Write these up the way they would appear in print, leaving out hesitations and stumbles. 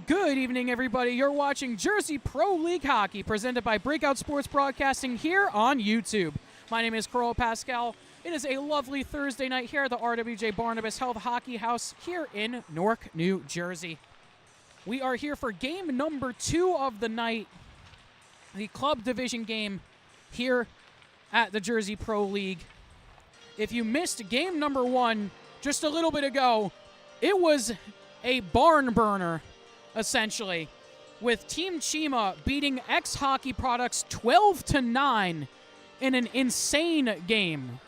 Good evening, everybody. You're watching Jersey Pro League Hockey, presented by Breakout Sports Broadcasting here on YouTube. My name is Carl Pascal. It is a lovely Thursday night here at the RWJ Barnabas Health Hockey House here in Newark, New Jersey. We are here for game number 2 of the night, the club division game here at the Jersey Pro League. If you missed game number 1 just a little bit ago, it was a barn burner, essentially, with Team Chima beating X Hockey Products 12-9 in an insane game.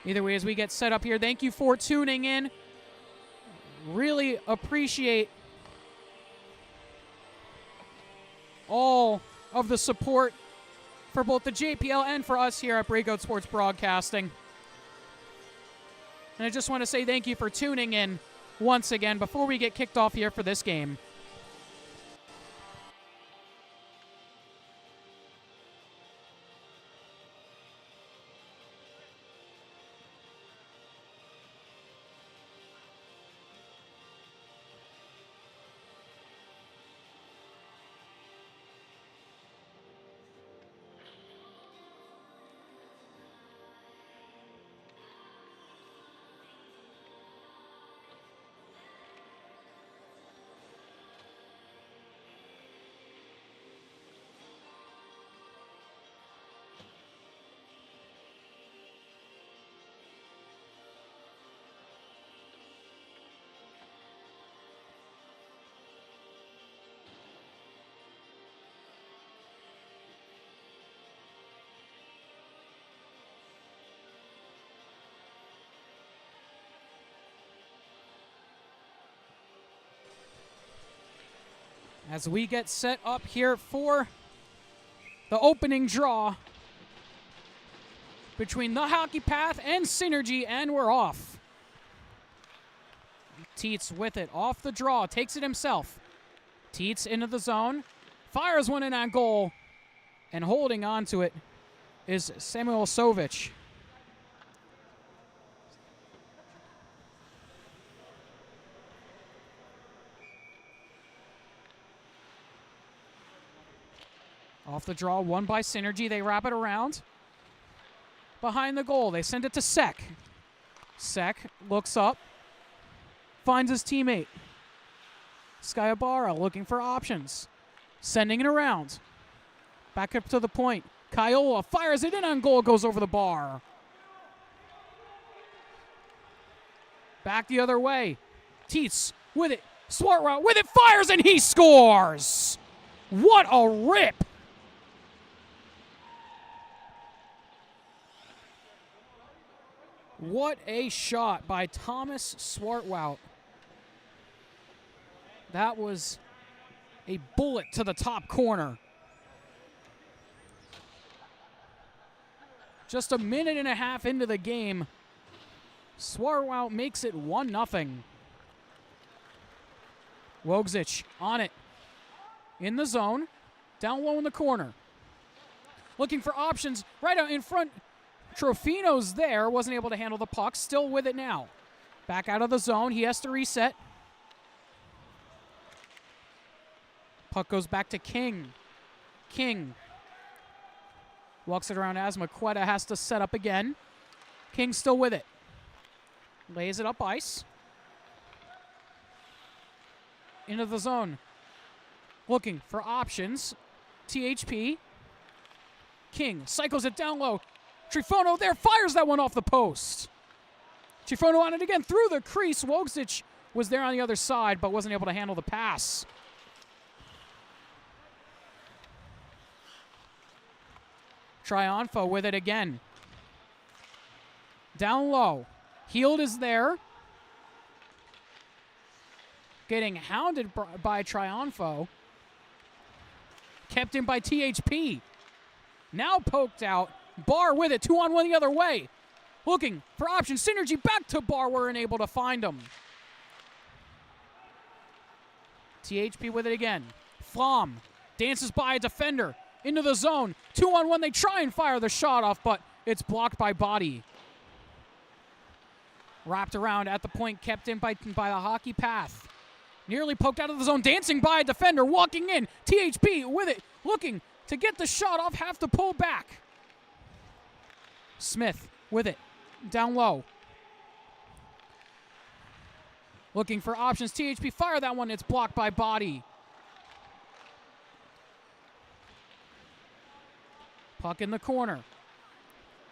Either way, as we get set up here, thank you for tuning in. Really appreciate all of the support for both the JPL and for us here at Breakout Sports Broadcasting. And I just want to say thank you for tuning in once again before we get kicked off here for this game. As we get set up here for the opening draw between the Hockey Path and Synergy, and we're off. Teets with it, off the draw, takes it himself. Teets into the zone, fires one in on goal, and holding on to it is Samuel Sovich. Off the draw, won by Synergy. They wrap it around. Behind the goal, they send it to Sek. Sek looks up, finds his teammate. Skyabara looking for options. Sending it around. Back up to the point. Kiola fires it in on goal, goes over the bar. Back the other way. Teets with it. Swartrout with it, fires, and he scores! What a rip! What a shot by Thomas Swartwout. That was a bullet to the top corner. Just a minute and a half into the game, Swartwout makes it 1-0. Wogzich on it. In the zone, down low in the corner. Looking for options right out in front. Trofino's there, wasn't able to handle the puck, still with it now. Back out of the zone, he has to reset. Puck goes back to King. King walks it around as Maquetta has to set up again. King still with it. Lays it up ice. Into the zone. Looking for options. THP. King cycles it down low. Trifono there, fires that one off the post. Trifono on it again through the crease. Wogzich was there on the other side, but wasn't able to handle the pass. Triunfo with it again. Down low. Heald is there. Getting hounded by Triunfo. Kept in by THP. Now poked out. Barr with it, 2-on-1 the other way. Looking for options. Synergy back to Barr, weren't able to find him. THP with it again. Flom dances by a defender. Into the zone. 2-on-1, they try and fire the shot off, but it's blocked by Body. Wrapped around at the point, kept in by the hockey path. Nearly poked out of the zone, dancing by a defender, walking in. THP with it, looking to get the shot off, have to pull back. Smith with it, down low. Looking for options. THP fire that one. It's blocked by Body. Puck in the corner.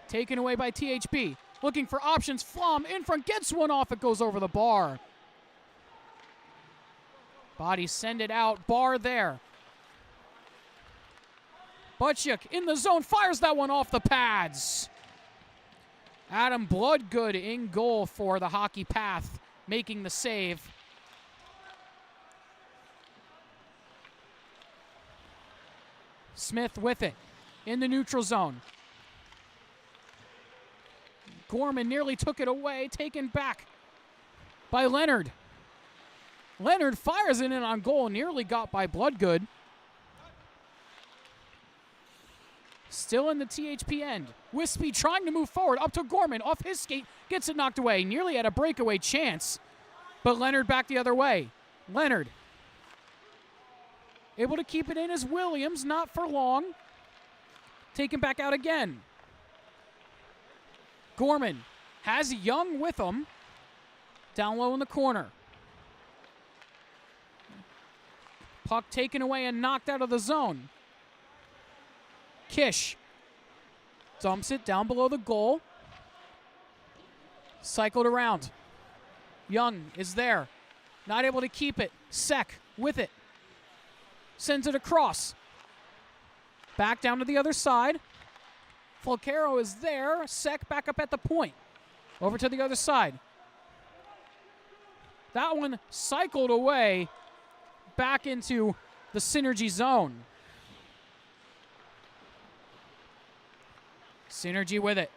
Taken away by THP. Looking for options. Flom in front. Gets one off. It goes over the bar. Body send it out. Bar there. Butchuk in the zone. Fires that one off the pads. Adam Bloodgood in goal for the hockey path, making the save. Smith with it in the neutral zone. Gorman nearly took it away, taken back by Leonard. Leonard fires it in on goal, nearly got by Bloodgood. Still in the THP end. Wispy trying to move forward, up to Gorman, off his skate, gets it knocked away. Nearly had a breakaway chance, but Leonard back the other way. Leonard able to keep it in as Williams, not for long. Taken back out again. Gorman has Young with him. Down low in the corner. Puck taken away and knocked out of the zone. Kish dumps it down below the goal. Cycled around. Young is there. Not able to keep it. Sek with it. Sends it across. Back down to the other side. Falcaro is there. Sek back up at the point. Over to the other side. That one cycled away back into the Synergy zone. Synergy with it.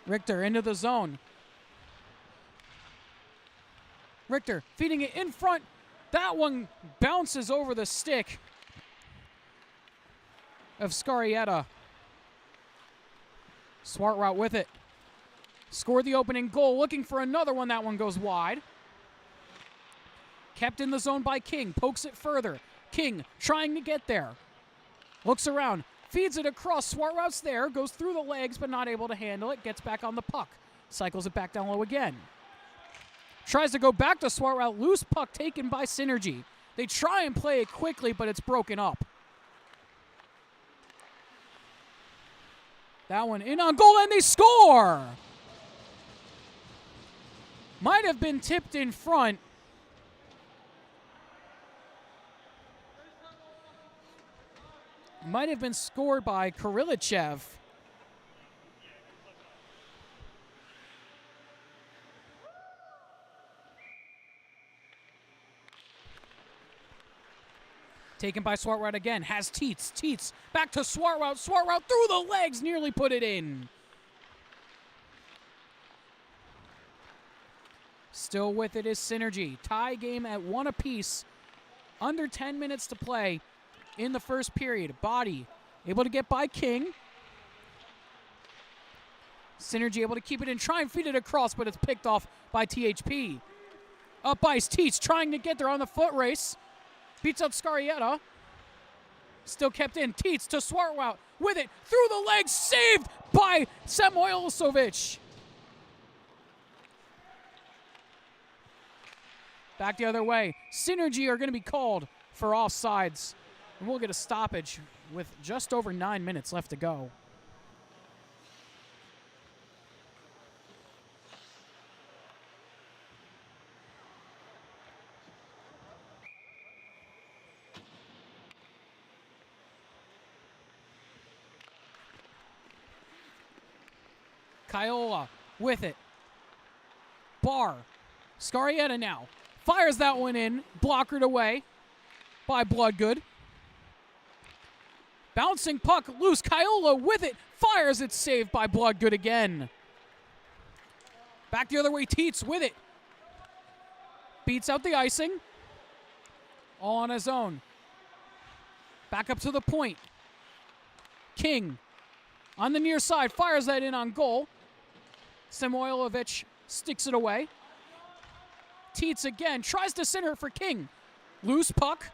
Richter into the zone. Richter feeding it in front. That one bounces over the stick of Scarietta. Swartrout with it. Scored the opening goal. Looking for another one. That one goes wide. Kept in the zone by King. Pokes it further. King trying to get there. Looks around. Feeds it across. Swartrout's there. Goes through the legs but not able to handle it. Gets back on the puck. Cycles it back down low again. Tries to go back to Swartrout. Loose puck taken by Synergy. They try and play it quickly, but it's broken up. That one in on goal, and they score! Might have been tipped in front. Might have been scored by Kirilichev. Taken by Swartrout again. Has Teets. Teets back to Swartrout. Swartrout through the legs. Nearly put it in. Still with it is Synergy. Tie game at 1 apiece. Under 10 minutes to play in the first period. Body able to get by King. Synergy able to keep it in. Try and feed it across, but it's picked off by THP. Up ice. Teets trying to get there on the foot race. Beats out Scarietta. Still kept in. Teets to Swartrout. With it. Through the legs. Saved by Samoilovic. Back the other way. Synergy are going to be called for offsides. And we'll get a stoppage with just over 9 minutes left to go. Kiola with it. Barr. Scarietta now. Fires that one in. Blockered away by Bloodgood. Bouncing puck loose. Kiola with it. Fires it. Saved by Bloodgood again. Back the other way. Teets with it. Beats out the icing. All on his own. Back up to the point. King On the near side, fires that in on goal. Samoilovich sticks it away. Teets again, tries to center it for King. Loose puck.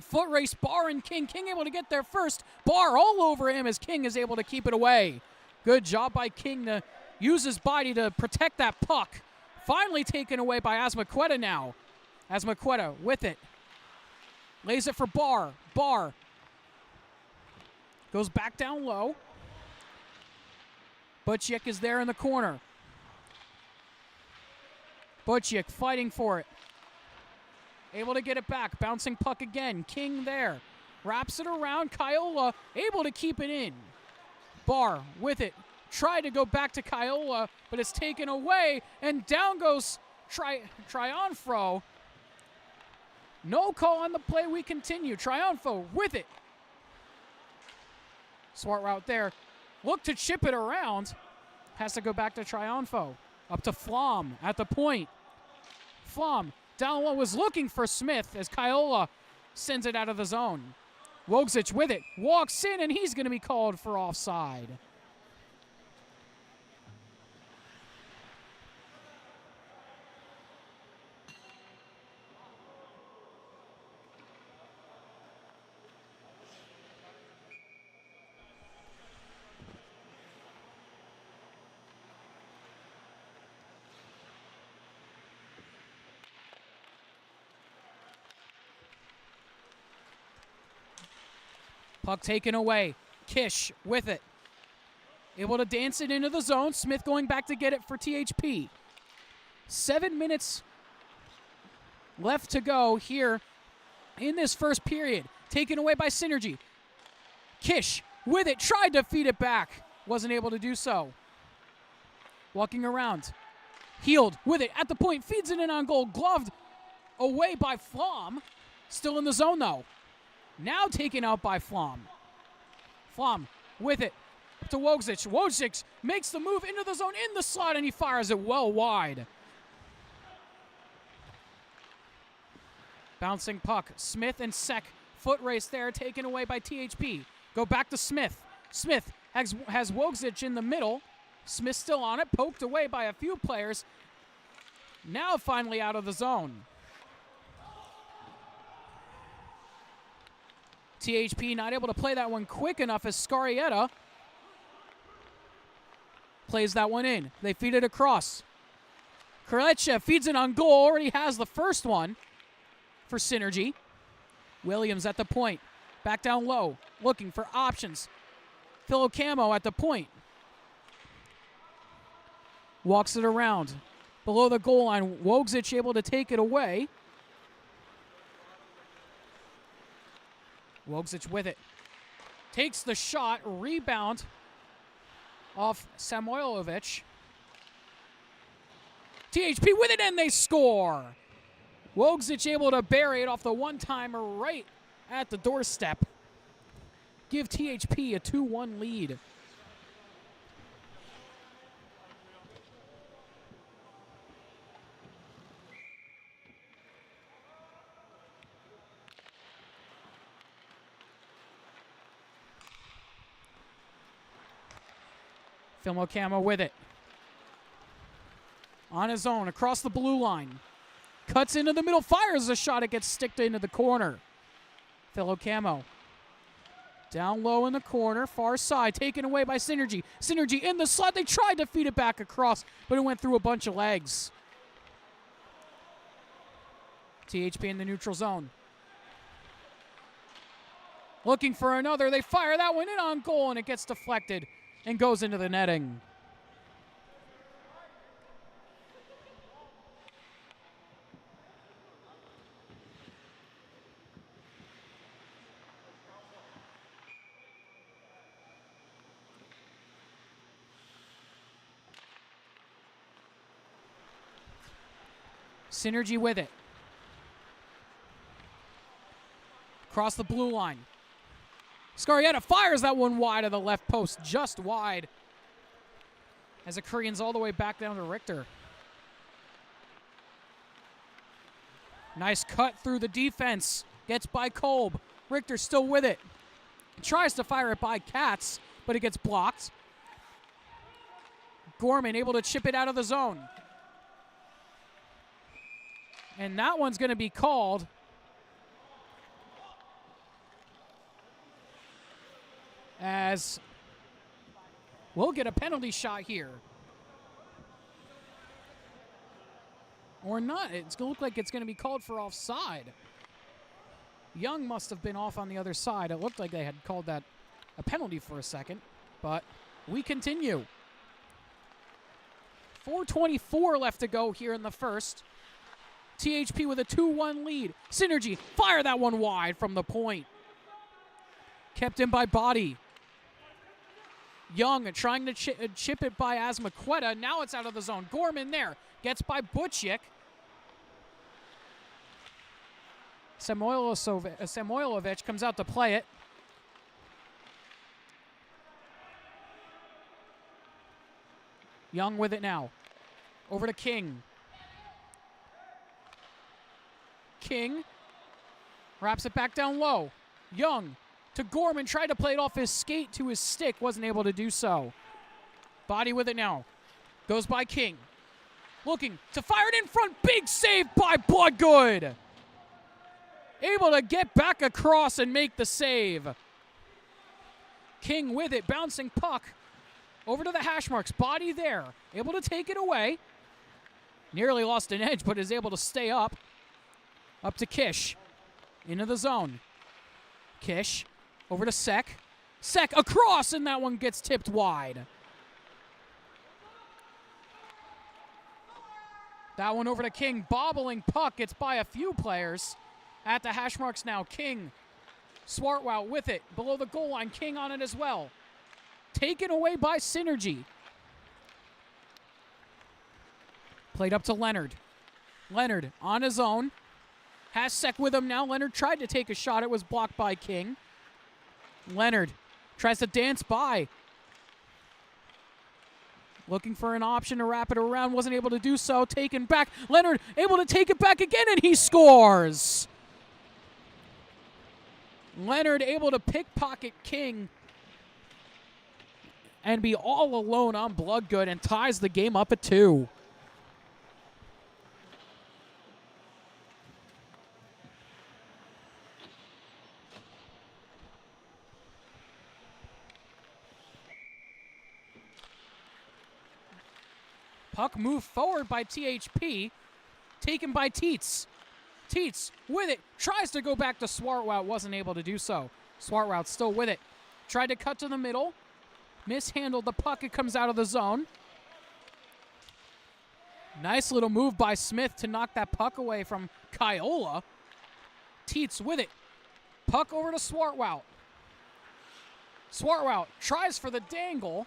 Foot race, Barr and King. King able to get there first. Barr all over him as King is able to keep it away. Good job by King to use his body to protect that puck. Finally taken away by Asmaqueta now. Asmaqueta with it. Lays it for Barr. Barr goes back down low. Butchik is there in the corner. Butchik fighting for it. Able to get it back. Bouncing puck again. King there. Wraps it around. Kiola able to keep it in. Barr with it. Tried to go back to Kiola, but it's taken away. And down goes Triunfo. No call on the play. We continue. Triunfo with it. Smart route there. Look to chip it around. Has to go back to Triunfo. Up to Flom at the point. Flom down low was looking for Smith as Kiola sends it out of the zone. Wojciech with it. Walks in and he's going to be called for offside. Puck taken away. Kish with it. Able to dance it into the zone. Smith going back to get it for THP. 7 minutes left to go here in this first period. Taken away by Synergy. Kish with it. Tried to feed it back. Wasn't able to do so. Walking around. Healed with it at the point. Feeds it in on goal. Gloved away by Flom. Still in the zone though. Now taken out by Flom. Flom with it to Wojciech. Wojciech makes the move into the zone in the slot and he fires it well wide. Bouncing puck. Smith and Sek. Foot race there taken away by THP. Go back to Smith. Smith has Wojciech in the middle. Smith still on it. Poked away by a few players. Now finally out of the zone. THP not able to play that one quick enough as Scarietta plays that one in. They feed it across. Kralechev feeds it on goal. Already has the first one for Synergy. Williams at the point. Back down low. Looking for options. Filocamo at the point. Walks it around. Below the goal line. Wojciech able to take it away. Wojciech with it. Takes the shot. Rebound off Samoilovich. THP with it and they score. Wojciech able to bury it off the one-timer right at the doorstep. Give THP a 2-1 lead. Filocamo with it. On his own, across the blue line. Cuts into the middle, fires a shot. It gets sticked into the corner. Filocamo. Down low in the corner, far side, taken away by Synergy. Synergy in the slot. They tried to feed it back across, but it went through a bunch of legs. THP in the neutral zone. Looking for another. They fire that one in on goal, and it gets deflected and goes into the netting. Synergy with it. Across the blue line. Scarietta fires that one wide of the left post, just wide. As the Koreans all the way back down to Richter. Nice cut through the defense. Gets by Kolb. Richter still with it. Tries to fire it by Katz, but it gets blocked. Gorman able to chip it out of the zone. And that one's going to be called. As we'll get a penalty shot here. Or not. It's going to look like it's going to be called for offside. Young must have been off on the other side. It looked like they had called that a penalty for a second. But we continue. 4:24 left to go here in the first. THP with a 2-1 lead. Synergy, fire that one wide from the point. Kept in by Body. Young trying to chip it by Asmaqueta. Now it's out of the zone. Gorman there. Gets by Butchik. Samoilovic comes out to play it. Young with it now. Over to King. King wraps it back down low. Young to Gorman, tried to play it off his skate to his stick, wasn't able to do so. Body with it now. Goes by King. Looking to fire it in front. Big save by Bloodgood. Able to get back across and make the save. King with it, bouncing puck. Over to the hash marks. Body there. Able to take it away. Nearly lost an edge, but is able to stay up. Up to Kish. Into the zone. Kish. Over to Sek. Sek across, and that one gets tipped wide. That one over to King. Bobbling puck. Gets by a few players. At the hash marks now. King. Swartwout with it. Below the goal line. King on it as well. Taken away by Synergy. Played up to Leonard. Leonard on his own. Has Sek with him now. Leonard tried to take a shot. It was blocked by King. Leonard tries to dance by. Looking for an option to wrap it around. Wasn't able to do so. Taken back. Leonard able to take it back again, and he scores. Leonard able to pickpocket King and be all alone on Bloodgood and ties the game up at 2. Puck moved forward by THP. Taken by Teets. Teets with it. Tries to go back to Swartwout. Wasn't able to do so. Swartwout still with it. Tried to cut to the middle. Mishandled the puck. It comes out of the zone. Nice little move by Smith to knock that puck away from Kiola. Teets with it. Puck over to Swartwout. Swartwout tries for the dangle.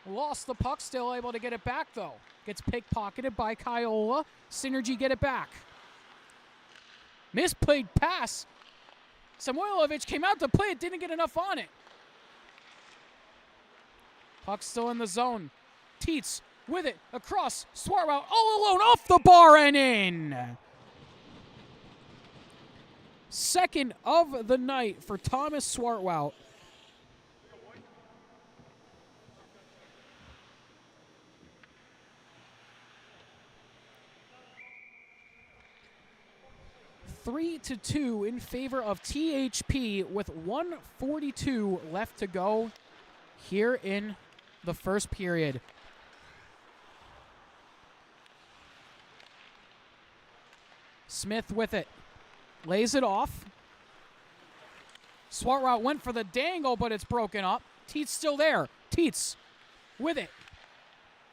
Lost the puck, still able to get it back, though. Gets pickpocketed by Kiola. Synergy get it back. Misplayed pass. Samoilovic came out to play it, didn't get enough on it. Puck still in the zone. Teets with it, across. Swartwout all alone, off the bar and in. Second of the night for Thomas Swartwout. Three to 2 in favor of THP with 1:42 left to go here in the first period. Smith with it. Lays it off. Swartwout went for the dangle, but it's broken up. Teets still there. Teets with it.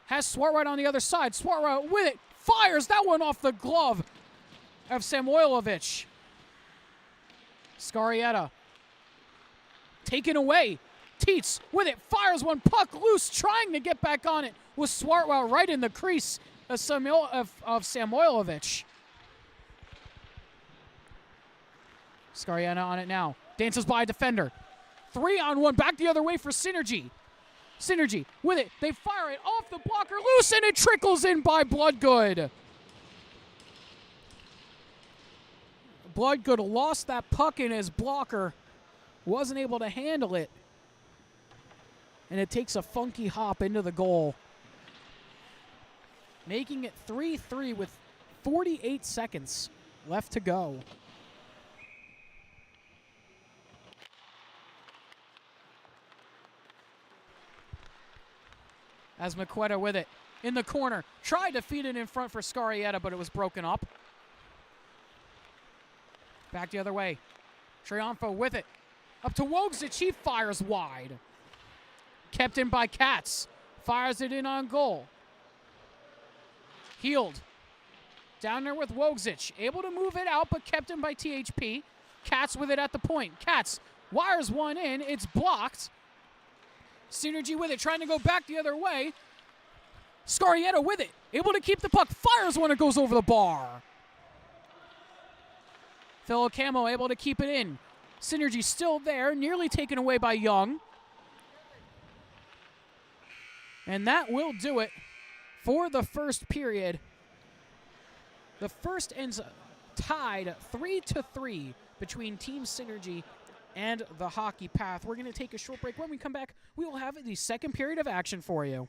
Has Swartwout on the other side. Swartwout with it. Fires that one off the glove of Samoilovic. Scarietta. Taken away. Teets with it. Fires one. Puck loose. Trying to get back on it. With Swartwout right in the crease of Samoilovic. Scarietta on it now. Dances by a defender. 3-on-1. Back the other way for Synergy. Synergy with it. They fire it off the blocker. Loose, and it trickles in by Bloodgood. Bloodgood lost that puck in his blocker. Wasn't able to handle it. and it takes a funky hop into the goal, making it 3-3 with 48 seconds left to go. As Maquetta with it in the corner, tried to feed it in front for Scarietta, but it was broken up. Back the other way. Triunfo with it. Up to Wogzic, he fires wide. Kept in by Katz. Fires it in on goal. Healed. Down there with Wogzic. Able to move it out, but kept in by THP. Katz with it at the point. Katz wires one in. It's blocked. Synergy with it, trying to go back the other way. Scarietta with it. Able to keep the puck. Fires when it goes over the bar. Filocamo able to keep it in. Synergy still there, nearly taken away by Young. And that will do it for the first period. The first ends tied 3-3 between Team Synergy and the Hockey Path. We're going to take a short break. When we come back, we will have the second period of action for you.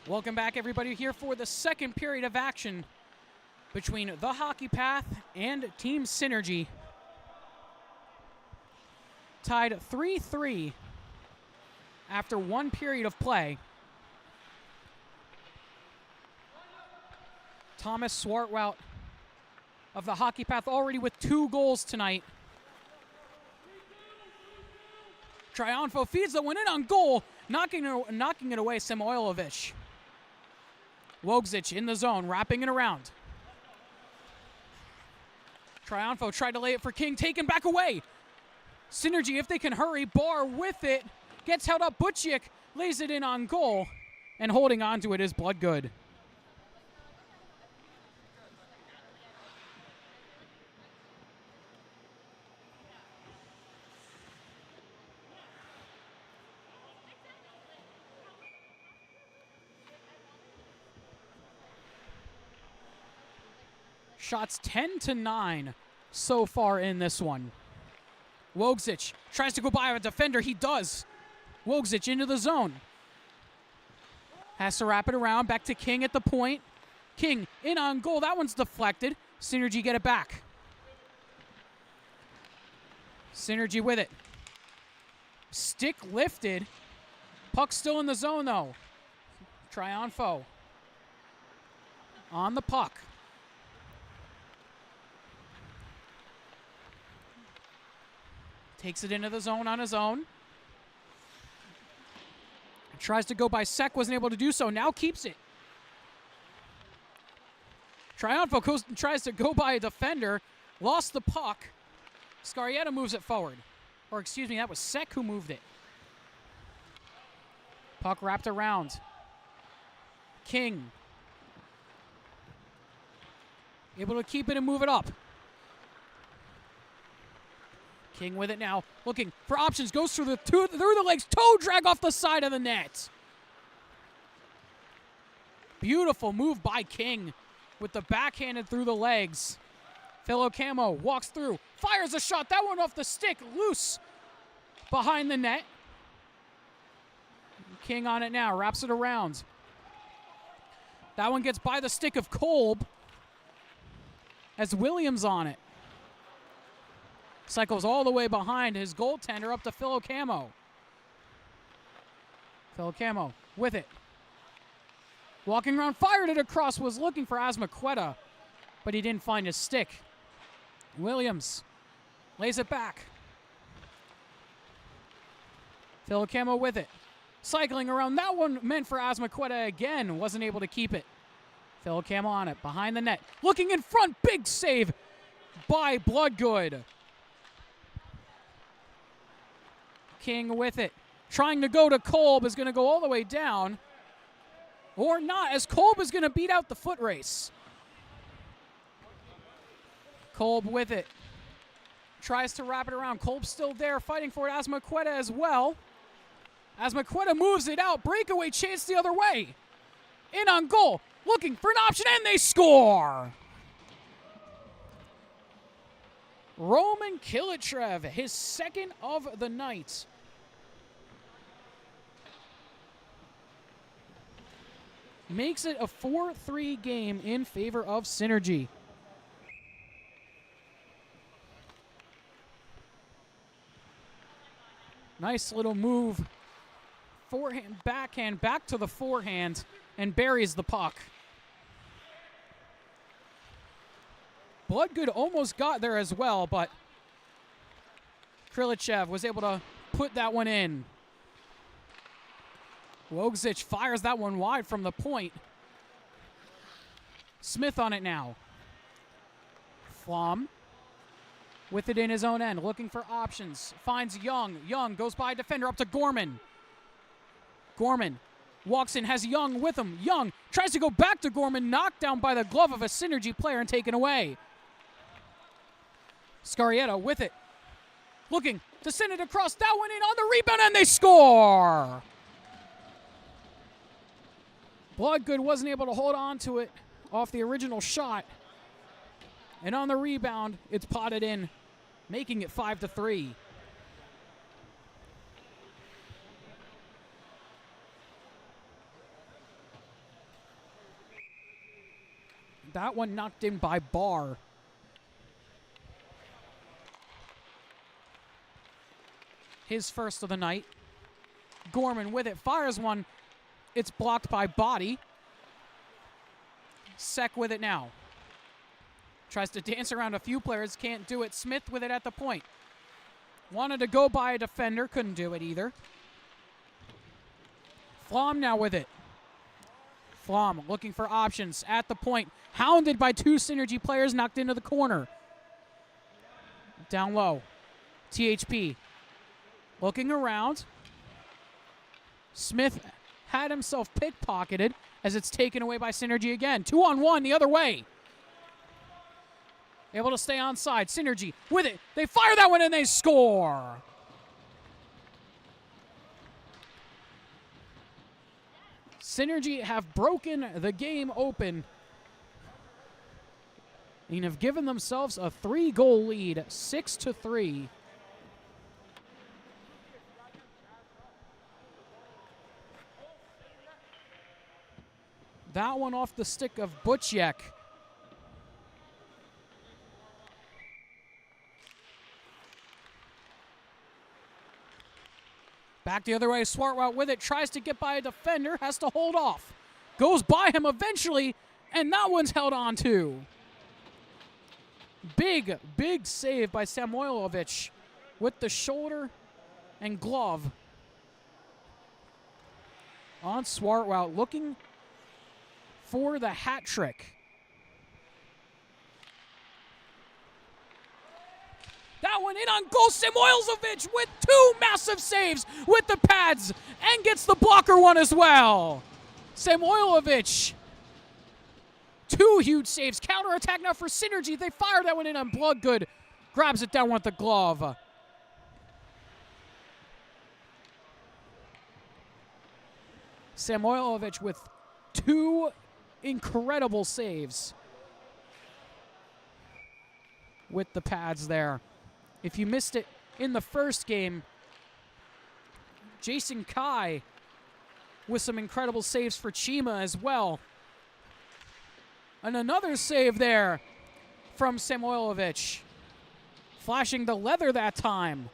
Welcome back, everybody, here for the second period of action between the Hockey Path and Team Synergy. Tied 3-3 after one period of play. Thomas Swartwout of the Hockey Path already with 2 goals tonight. Triunfo feeds the one in on goal, knocking it away, Samoilovich. Wogzic in the zone, wrapping it around. Triunfo tried to lay it for King, taken back away. Synergy, if they can hurry, Barr with it. Gets held up, Butchick lays it in on goal, and holding on to it is Bloodgood. Shots 10-9 so far in this one. Wogzic tries to go by a defender. He does. Wogzic into the zone. Has to wrap it around. Back to King at the point. King in on goal. That one's deflected. Synergy get it back. Synergy with it. Stick lifted. Puck still in the zone, though. Triunfo on the puck. Takes it into the zone on his own. Tries to go by Sek, wasn't able to do so. Now keeps it. Triunfo tries to go by a defender. Lost the puck. Scarietta moves it forward. Or excuse me, that was Sek who moved it. Puck wrapped around. King. Able to keep it and move it up. King with it now, looking for options, goes through the legs, toe drag off the side of the net. Beautiful move by King with the backhanded through the legs. Philo Camo walks through, fires a shot. That one off the stick, loose behind the net. King on it now, wraps it around. That one gets by the stick of Kolb as Williams on it. Cycles all the way behind his goaltender up to Philo Camo. Philo Camo with it. Walking around, fired it across, was looking for Asmaqueta, but he didn't find his stick. Williams lays it back. Philo Camo with it. Cycling around, that one meant for Asmaqueta again, wasn't able to keep it. Philo Camo on it, behind the net. Looking in front, big save by Bloodgood. King with it. Trying to go to Kolb, is going to go all the way down. Or not, as Kolb is going to beat out the foot race. Kolb with it. Tries to wrap it around. Kolb's still there, fighting for it. Asmaqueta as well. Asmaqueta moves it out. Breakaway chase the other way. In on goal. Looking for an option, and they score! Roman Kilitrev, his second of the night. Makes it a 4-3 game in favor of Synergy. Nice little move. Forehand, backhand, back to the forehand, and buries the puck. Bloodgood almost got there as well, but Krilichev was able to put that one in. Wogzich fires that one wide from the point. Smith on it now. Flom with it in his own end, looking for options. Finds Young. Young goes by a defender up to Gorman. Gorman walks in, has Young with him. Young tries to go back to Gorman, knocked down by the glove of a Synergy player and taken away. Scarietta with it. Looking to send it across. That one in on the rebound, and they score! Bloodgood wasn't able to hold on to it off the original shot. And on the rebound, it's potted in, making it 5-3. That one knocked in by Barr. His first of the night. Gorman with it, fires one. It's blocked by Body. Sek with it now. Tries to dance around a few players, can't do it. Smith with it at the point. Wanted to go by a defender, couldn't do it either. Flom now with it. Flom looking for options at the point. Hounded by two Synergy players, knocked into the corner. Down low. THP looking around. Smith had himself pickpocketed as it's taken away by Synergy again. 2-on-1 the other way. Able to stay onside. Synergy with it. They fire that one and they score. Synergy have broken the game open and have given themselves a 3-goal lead, 6-3. That one off the stick of Butchek. Back the other way, Swartwout with it, tries to get by a defender, has to hold off. Goes by him eventually, and that one's held on to. Big, big save by Samoilovich with the shoulder and glove on Swartwout, looking for the hat trick. That one in on goal. Samoilovich with two massive saves with the pads and gets the blocker one as well. Samoilovich, two huge saves. Counterattack now for Synergy. They fire that one in on Bloodgood. Grabs it down with the glove. Samoilovich with two incredible saves. with the pads there. If you missed it in the first game, Jason Kai with some incredible saves for Chima as well. And another save there from Samoilovic. Flashing the leather that time.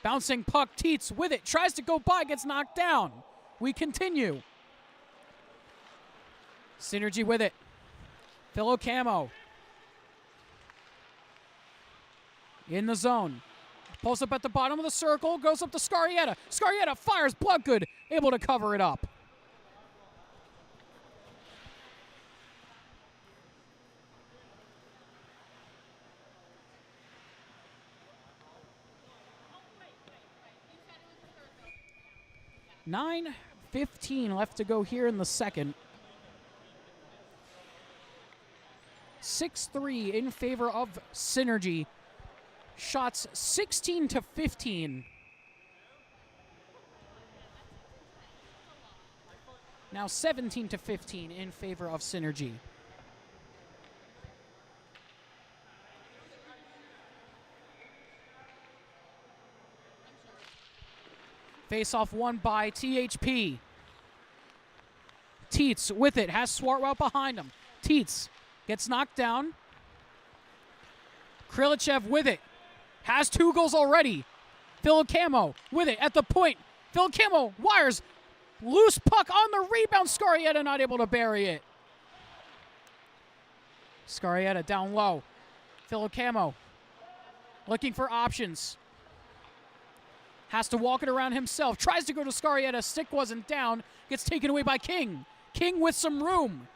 Bouncing puck, Tietz with it, tries to go by, gets knocked down. We continue. Synergy with it. Philo Camo. In the zone. Pulls up at the bottom of the circle, goes up to Scarietta. Scarietta fires, Bloodgood, able to cover it up. .15 left to go here in the second. 6-3 in favor of Synergy. Shots 16-15. Now 17-15 in favor of Synergy. Face-off won by THP. Tietz with it, has Swartwout behind him. Tietz gets knocked down. Krilichev with it, has 2 goals already. Phil Camo with it at the point. Phil Camo wires, loose puck on the rebound. Scarietta not able to bury it. Scarietta down low. Phil Camo looking for options. Has to walk it around himself. Tries to go to Scarietta. Stick wasn't down. Gets taken away by King. King with some room.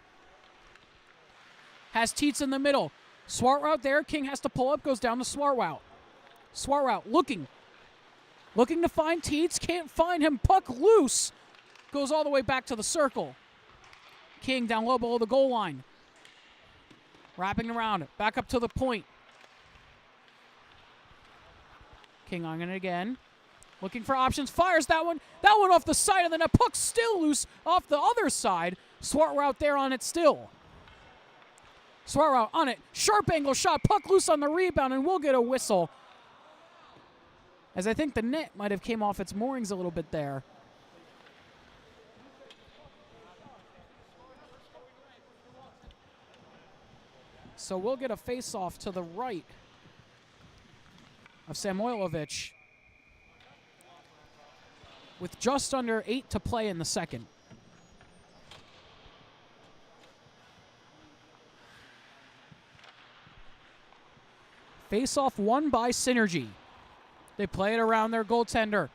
Has Tietz in the middle. Swartwout there. King has to pull up. Goes down to Swartwout. Swartwout looking. Looking to find Tietz. Can't find him. Puck loose. Goes all the way back to the circle. King down low below the goal line. Wrapping around. Back up to the point. King on it again. Looking for options, fires that one. That one off the side of the net. Puck still loose off the other side. Swartwout there on it still. Swartwout on it. Sharp angle shot. Puck loose on the rebound, and we'll get a whistle. As I think the net might have came off its moorings a little bit there. So we'll get a face-off to the right of Samoilovic, with just under 8 to play in the second. Face-off won by Synergy. They play it around their goaltender.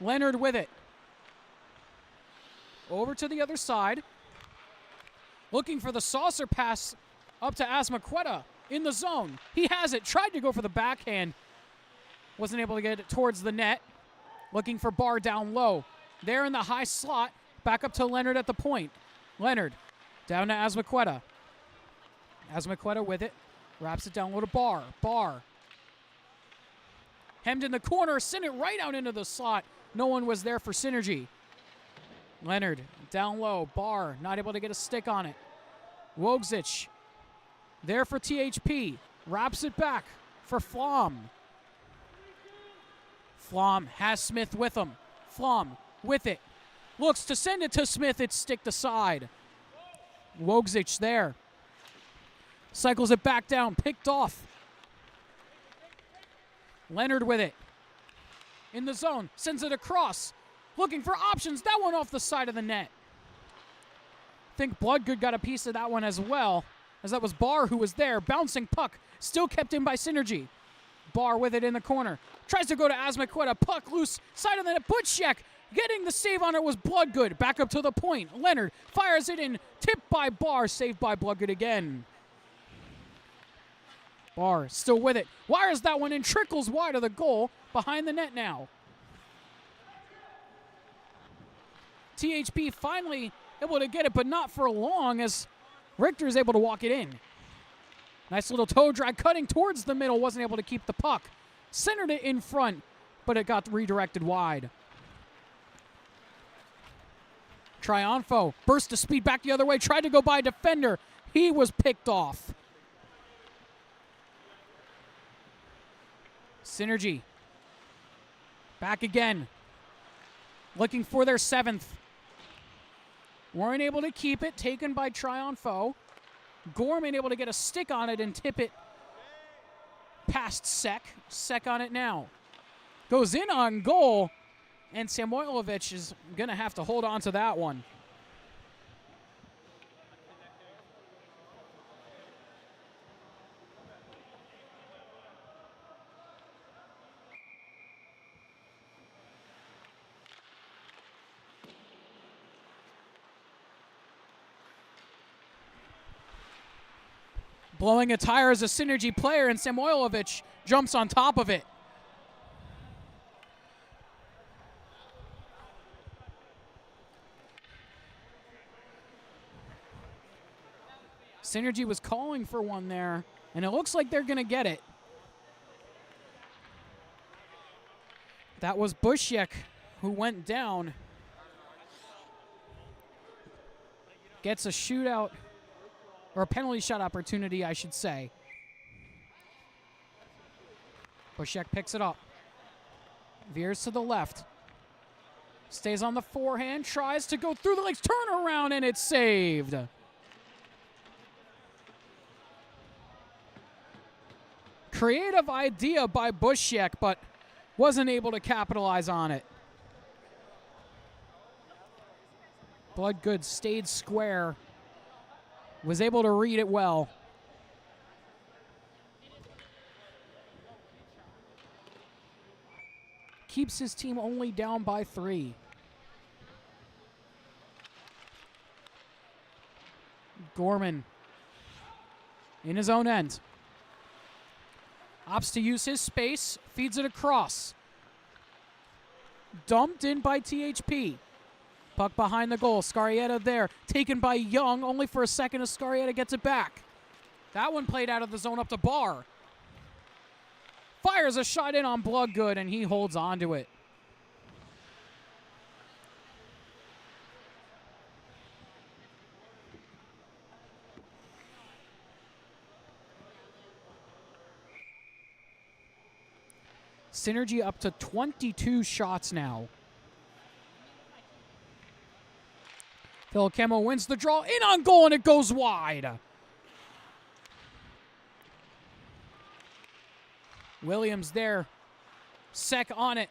Leonard with it. Over to the other side. Looking for the saucer pass up to Asmaqueta in the zone. He has it. Tried to go for the backhand. Wasn't able to get it towards the net. Looking for Barr down low. There in the high slot. Back up to Leonard at the point. Leonard down to Asmaqueta. Asmaqueta with it. Wraps it down low to Barr. Barr. Hemmed in the corner. Sent it right out into the slot. No one was there for Synergy. Leonard down low. Barr not able to get a stick on it. Wogzic there for THP. Wraps it back for Flom. Flom has Smith with him. Flom with it. Looks to send it to Smith. It's sticked aside. Wogzic there. Cycles it back down. Picked off. Leonard with it. In the zone. Sends it across. Looking for options. That one off the side of the net. I think Bloodgood got a piece of that one as well, as that was Barr who was there. Bouncing puck. Still kept in by Synergy. Barr with it in the corner. Tries to go to Asmaqueta. Puck loose. Side of the net. Butchek getting the save on it was Bloodgood. Back up to the point. Leonard fires it in. Tipped by Barr. Saved by Bloodgood again. Barr still with it. Wires that one in. Trickles wide of the goal. Behind the net now. THP finally able to get it, but not for long, as Richter is able to walk it in. Nice little toe drag, cutting towards the middle. Wasn't able to keep the puck. Centered it in front, but it got redirected wide. Triunfo burst to speed back the other way. Tried to go by a defender. He was picked off. Synergy. Back again. Looking for their 7th. Weren't able to keep it. Taken by Triunfo. Gorman able to get a stick on it and tip it past Sek. Sek on it now. Goes in on goal. And Samoilovich is going to have to hold on to that one. Blowing a tire as a Synergy player, and Samoilovich jumps on top of it. Synergy was calling for one there, and it looks like they're going to get it. That was Bushek who went down. Gets a shootout, or a penalty shot opportunity, I should say. Bushek picks it up. Veers to the left. Stays on the forehand, tries to go through the legs, turn around, and it's saved. Creative idea by Bushek, but wasn't able to capitalize on it. Bloodgood stayed square. Was able to read it well. Keeps his team only down by 3. Gorman in his own end. Opts to use his space, feeds it across. Dumped in by THP. Puck behind the goal. Scarietta there. Taken by Young, only for a second as Scarietta gets it back. That one played out of the zone up to Barr. Fires a shot in on Bloodgood, and he holds on to it. Synergy up to 22 shots now. Phil Kemo wins the draw. In on goal, and it goes wide. Williams there. Sek on it.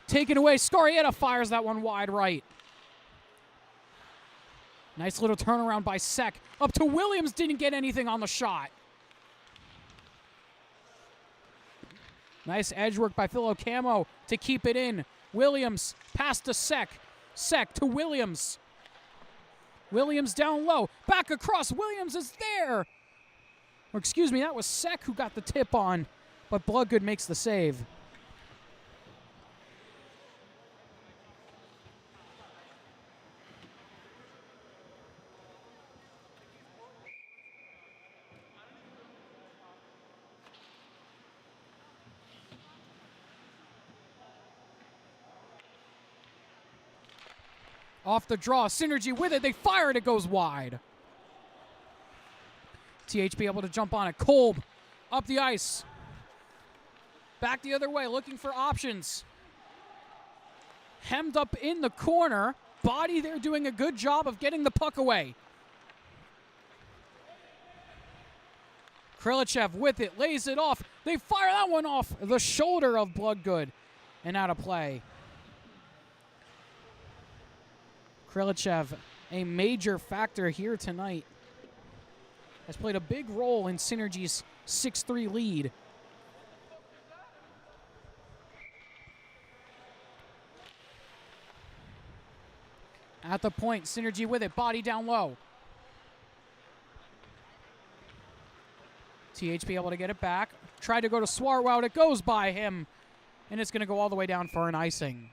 Taken away. Scarietta fires that one wide right. Nice little turnaround by Sek. Up to Williams. Didn't get anything on the shot. Nice edge work by Philo Camo to keep it in. Williams past to Sek. Sek to Williams. Williams down low. Back across. Williams is there. Or excuse me, that was Sek who got the tip on. But Bloodgood makes the save. Off the draw, Synergy with it. They fire it. It goes wide. THP able to jump on it. Kolb up the ice. Back the other way, looking for options. Hemmed up in the corner. Body there doing a good job of getting the puck away. Krilichev with it, lays it off. They fire that one off the shoulder of Bloodgood and out of play. Krilichev, a major factor here tonight, has played a big role in Synergy's 6-3 lead. At the point, Synergy with it, body down low. THP able to get it back. Tried to go to Swarwout, it goes by him, and it's going to go all the way down for an icing.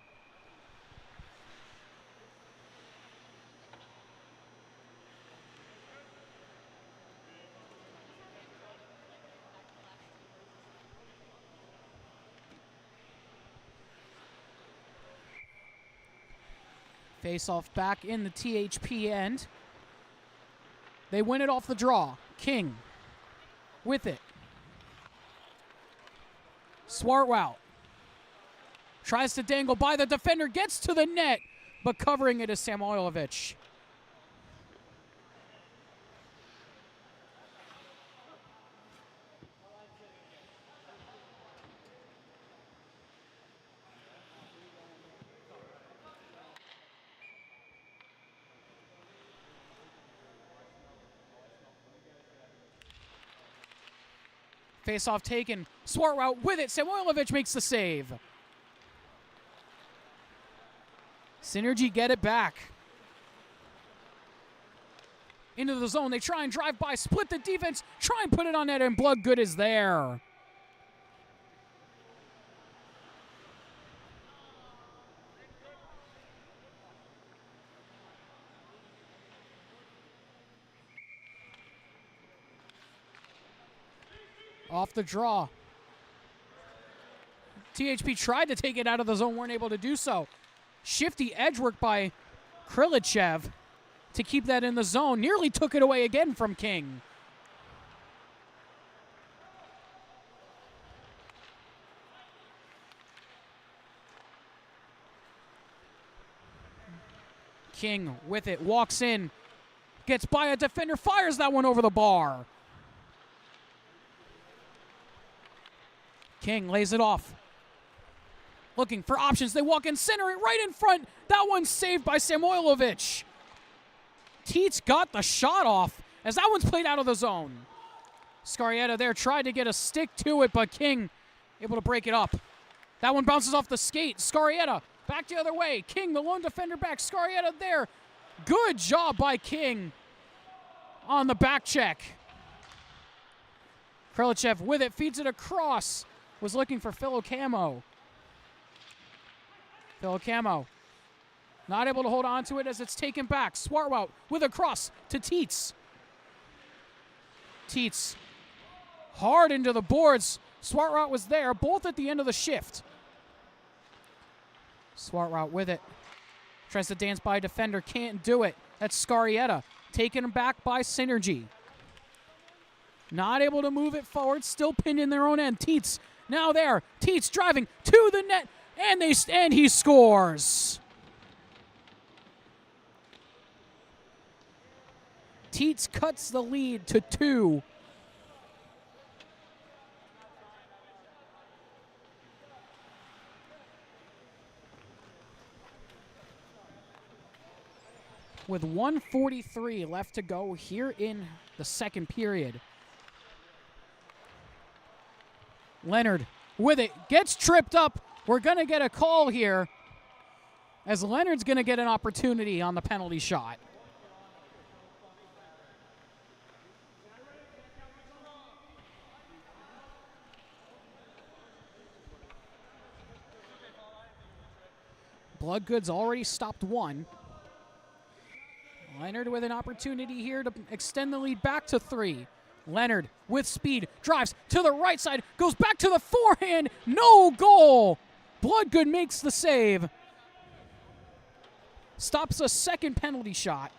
Face off back in the THP end. They win it off the draw. King with it. Swartwout tries to dangle by the defender, gets to the net, but covering it is Samoilovich. Face-off taken. Swartwout with it. Samoilovich makes the save. Synergy get it back. Into the zone. They try and drive by. Split the defense. Try and put it on net, and Bloodgood is there. Off the draw. THP tried to take it out of the zone, weren't able to do so. Shifty edge work by Krilichev to keep that in the zone. Nearly took it away again from King. King with it, walks in, gets by a defender, fires that one over the bar. King lays it off. Looking for options. They walk in, center it right in front. That one's saved by Samoilovich. Teets got the shot off as that one's played out of the zone. Scarietta there tried to get a stick to it, but King able to break it up. That one bounces off the skate. Scarietta back the other way. King, the lone defender back. Scarietta there. Good job by King on the back check. Krilichev with it, feeds it across. Was looking for Filocamo. Filocamo not able to hold on to it as it's taken back. Swartwout with a cross to Teets. Teets hard into the boards. Swartwout was there, both at the end of the shift. Swartwout with it. Tries to dance by a defender, can't do it. That's Scarietta. Taken back by Synergy. Not able to move it forward, still pinned in their own end. Teets now there. Teets driving to the net, and he scores. Teets cuts the lead to 2. With 1:43 left to go here in the second period. Leonard with it, gets tripped up. We're going to get a call here as Leonard's going to get an opportunity on the penalty shot. Bloodgood's already stopped one. Leonard with an opportunity here to extend the lead back to 3. Leonard with speed, drives to the right side, goes back to the forehand, no goal. Bloodgood makes the save. Stops a second penalty shot.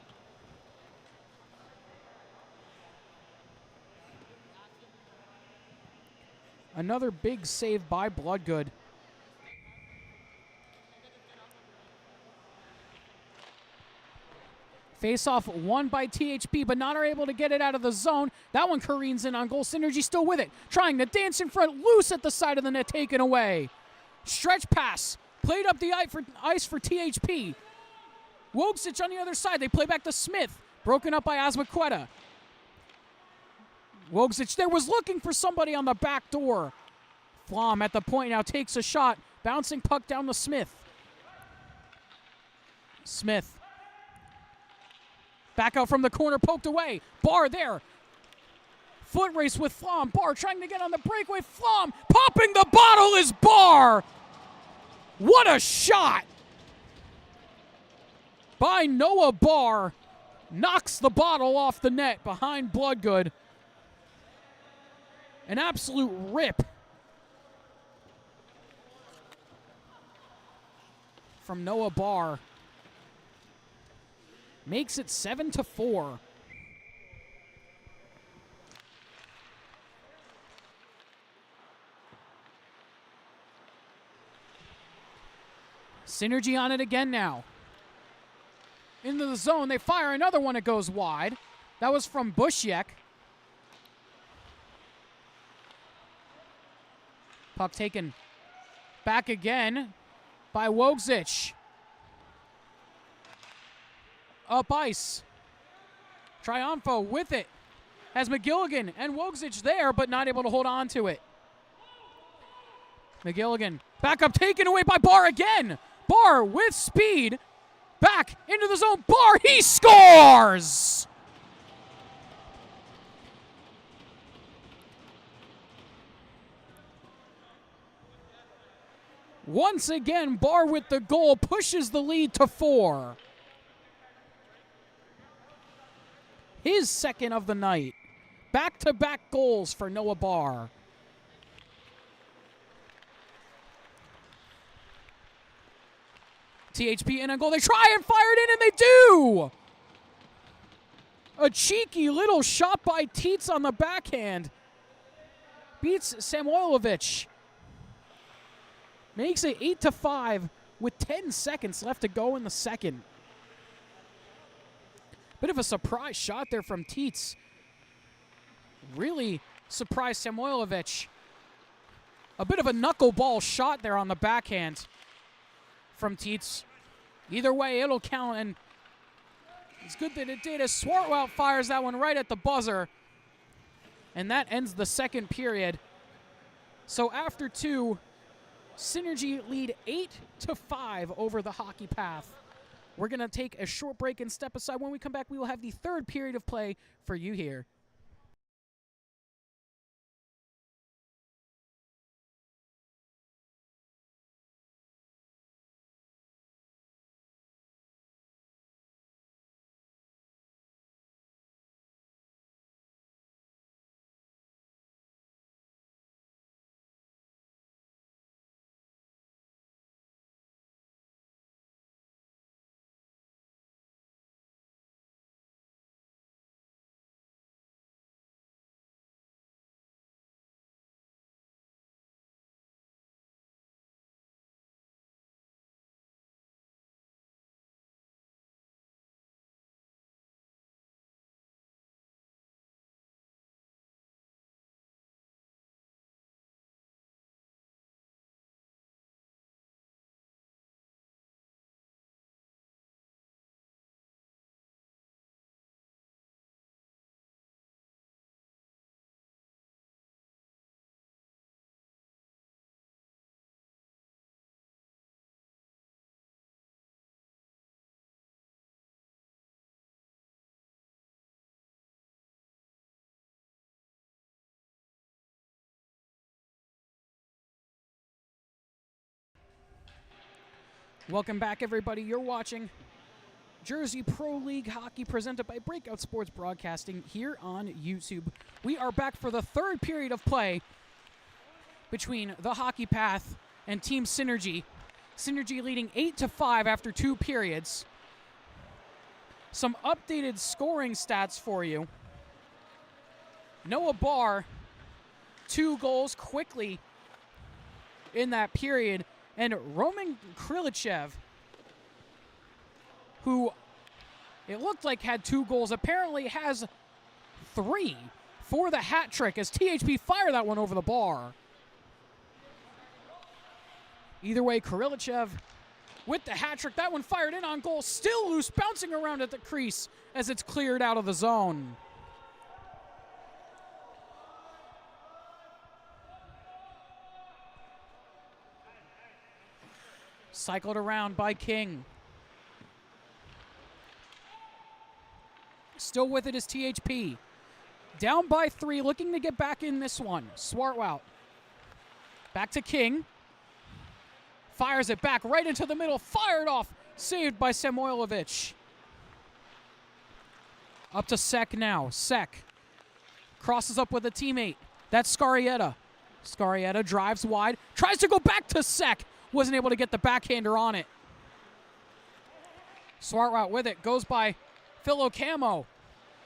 Another big save by Bloodgood. Face-off won by THP, but not are able to get it out of the zone. That one careens in on goal. Synergy still with it. Trying to dance in front, loose at the side of the net, taken away. Stretch pass, played up the ice for THP. Wojcic on the other side. They play back to Smith. Broken up by Azmaqueta. Wojcic there was looking for somebody on the back door. Flom at the point now takes a shot. Bouncing puck down to Smith. Smith. Back out from the corner, poked away. Barr there. Foot race with Flom. Barr trying to get on the breakaway. Flom popping the bottle is Barr. What a shot by Noah Barr. Knocks the bottle off the net behind Bloodgood. An absolute rip from Noah Barr. makes it 7-4. Synergy on it again now. Into the zone, they fire another one, it goes wide. That was from Bushyek. Puck taken back again by Wojcic. Up ice. Triumfo with it. Has McGilligan and Wojcic there, but not able to hold on to it. McGilligan, back up, taken away by Barr again. Barr with speed, back into the zone. Barr, he scores! Once again, Barr with the goal pushes the lead to 4. His second of the night. Back-to-back goals for Noah Barr. THP in a goal. They try and fire it in, and they do! A cheeky little shot by Tietz on the backhand. Beats Samoilovich. Makes it 8-5 with 10 seconds left to go in the second. Bit of a surprise shot there from Tietz. Really surprised Samoilovich. A bit of a knuckleball shot there on the backhand from Tietz. Either way, it'll count, and it's good that it did as Swartwout fires that one right at the buzzer. And that ends the second period. So after 2, Synergy lead 8-5 over the Hockey Path. We're going to take a short break and step aside. When we come back, we will have the third period of play for you here. Welcome back, everybody. You're watching Jersey Pro League Hockey presented by Breakout Sports Broadcasting here on YouTube. We are back for the third period of play between the Hockey Path and Team Synergy. Synergy leading 8-5 after 2 periods. Some updated scoring stats for you. Noah Barr, 2 goals quickly in that period. And Roman Krilichev, who it looked like had 2 goals, apparently has 3 for the hat trick as THP fire that one over the bar. Either way, Krilichev with the hat trick. That one fired in on goal, still loose, bouncing around at the crease as it's cleared out of the zone. Cycled around by King. Still with it is THP. Down by 3, looking to get back in this one. Swartwout. Back to King. Fires it back right into the middle. Fired off. Saved by Samoilovich. Up to Sek now. Sek crosses up with a teammate. That's Scarietta. Scarietta drives wide. Tries to go back to Sek. Wasn't able to get the backhander on it. Swartwout with it. Goes by Philo Camo.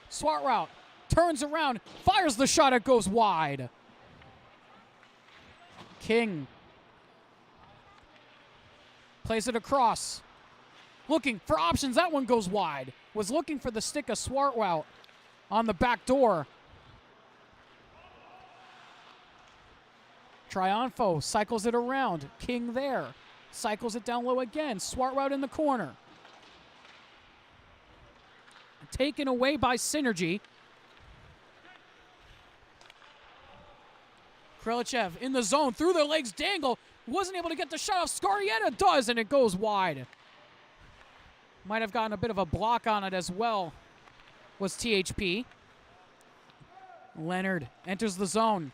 Swat route. Turns around. Fires the shot. It goes wide. King. Plays it across. Looking for options. That one goes wide. Was looking for the stick of swat route on the back door. Triunfo cycles it around. King there. Cycles it down low again. Swat route in the corner. Taken away by Synergy. Krilichev in the zone. Through their legs. Dangle. Wasn't able to get the shot off. Scarietta does, and it goes wide. Might have gotten a bit of a block on it as well. Was THP. Leonard enters the zone.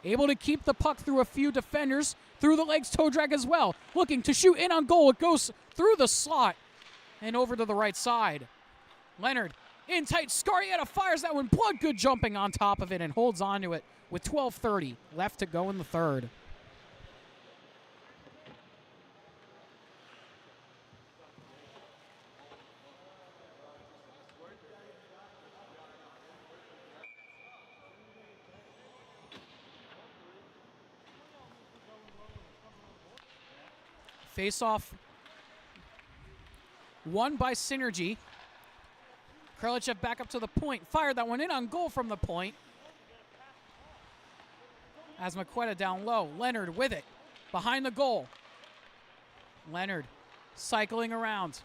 Able to keep the puck through a few defenders. Through the legs, toe drag as well. Looking to shoot in on goal. It goes through the slot and over to the right side. Leonard in tight. Scarietta fires that one. Blood good jumping on top of it and holds onto it with 12:30 left to go in the third. Face-off won by Synergy. Krilichev back up to the point. Fired that one in on goal from the point. Asmaqueta down low. Leonard with it. Behind the goal. Leonard cycling around.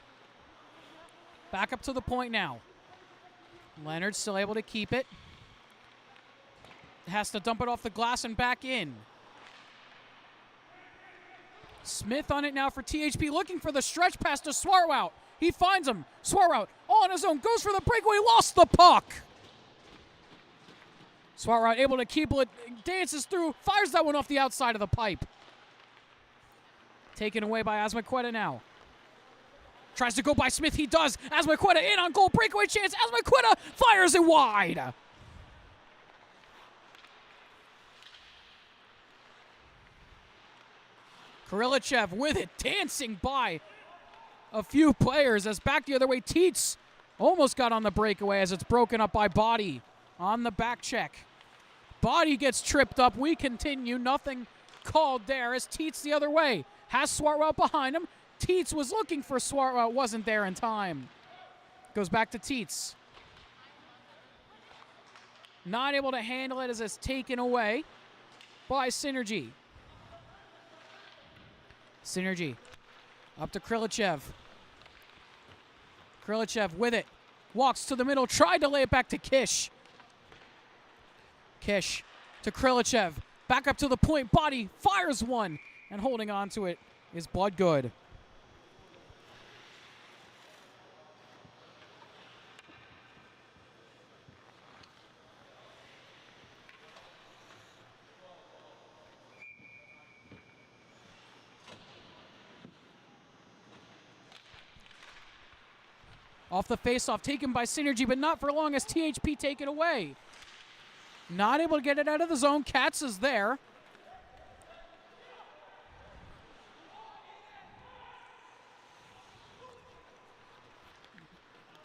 Back up to the point now. Leonard still able to keep it. Has to dump it off the glass and back in. Smith on it now for THP, looking for the stretch pass to Swarwout. He finds him. Swarwout all on his own, goes for the breakaway, lost the puck. Swarwout able to keep it, dances through, fires that one off the outside of the pipe. Taken away by Asmaqueta now. Tries to go by Smith, he does. Asmaqueta in on goal, breakaway chance. Asmaqueta fires it wide. Krilichev with it, dancing by a few players as back the other way. Teets almost got on the breakaway as it's broken up by Body on the back check. Body gets tripped up. We continue. Nothing called there as Teets the other way. Has Swartwell behind him. Teets was looking for Swartwell. Wasn't there in time. Goes back to Teets. Not able to handle it as it's taken away by Synergy. Synergy up to Krilichev. Krilichev with it. Walks to the middle. Tried to lay it back to Kish. Kish to Krilichev. Back up to the point. Body fires one. And holding on to it is Bloodgood. Off the faceoff, taken by Synergy, but not for long as THP take it away. Not able to get it out of the zone. Katz is there.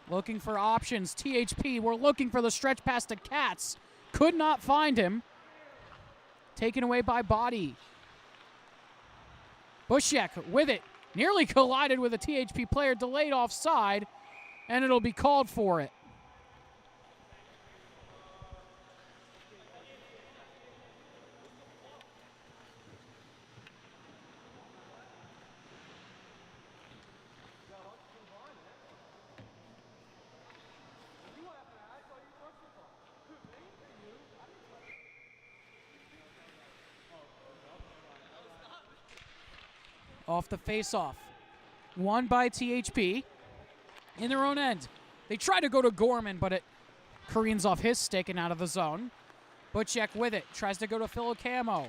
Looking for options. THP, we're looking for the stretch pass to Katz. Could not find him. Taken away by Body. Bushek with it. Nearly collided with a THP player. Delayed offside. And it'll be called for it. Off the face-off. Won by THP. In their own end. They try to go to Gorman, but it careens off his stick and out of the zone. Butchek with it. Tries to go to Philo Camo.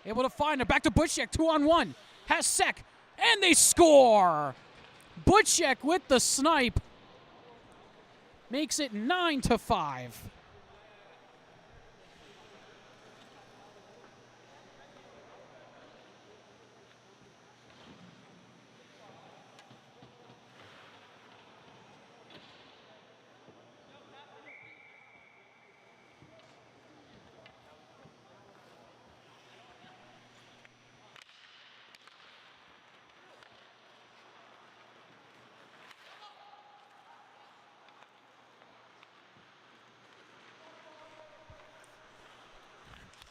Able to find it. Back to Butchek. 2-on-1. Has Sek. And they score! Butchek with the snipe. Makes it 9-5.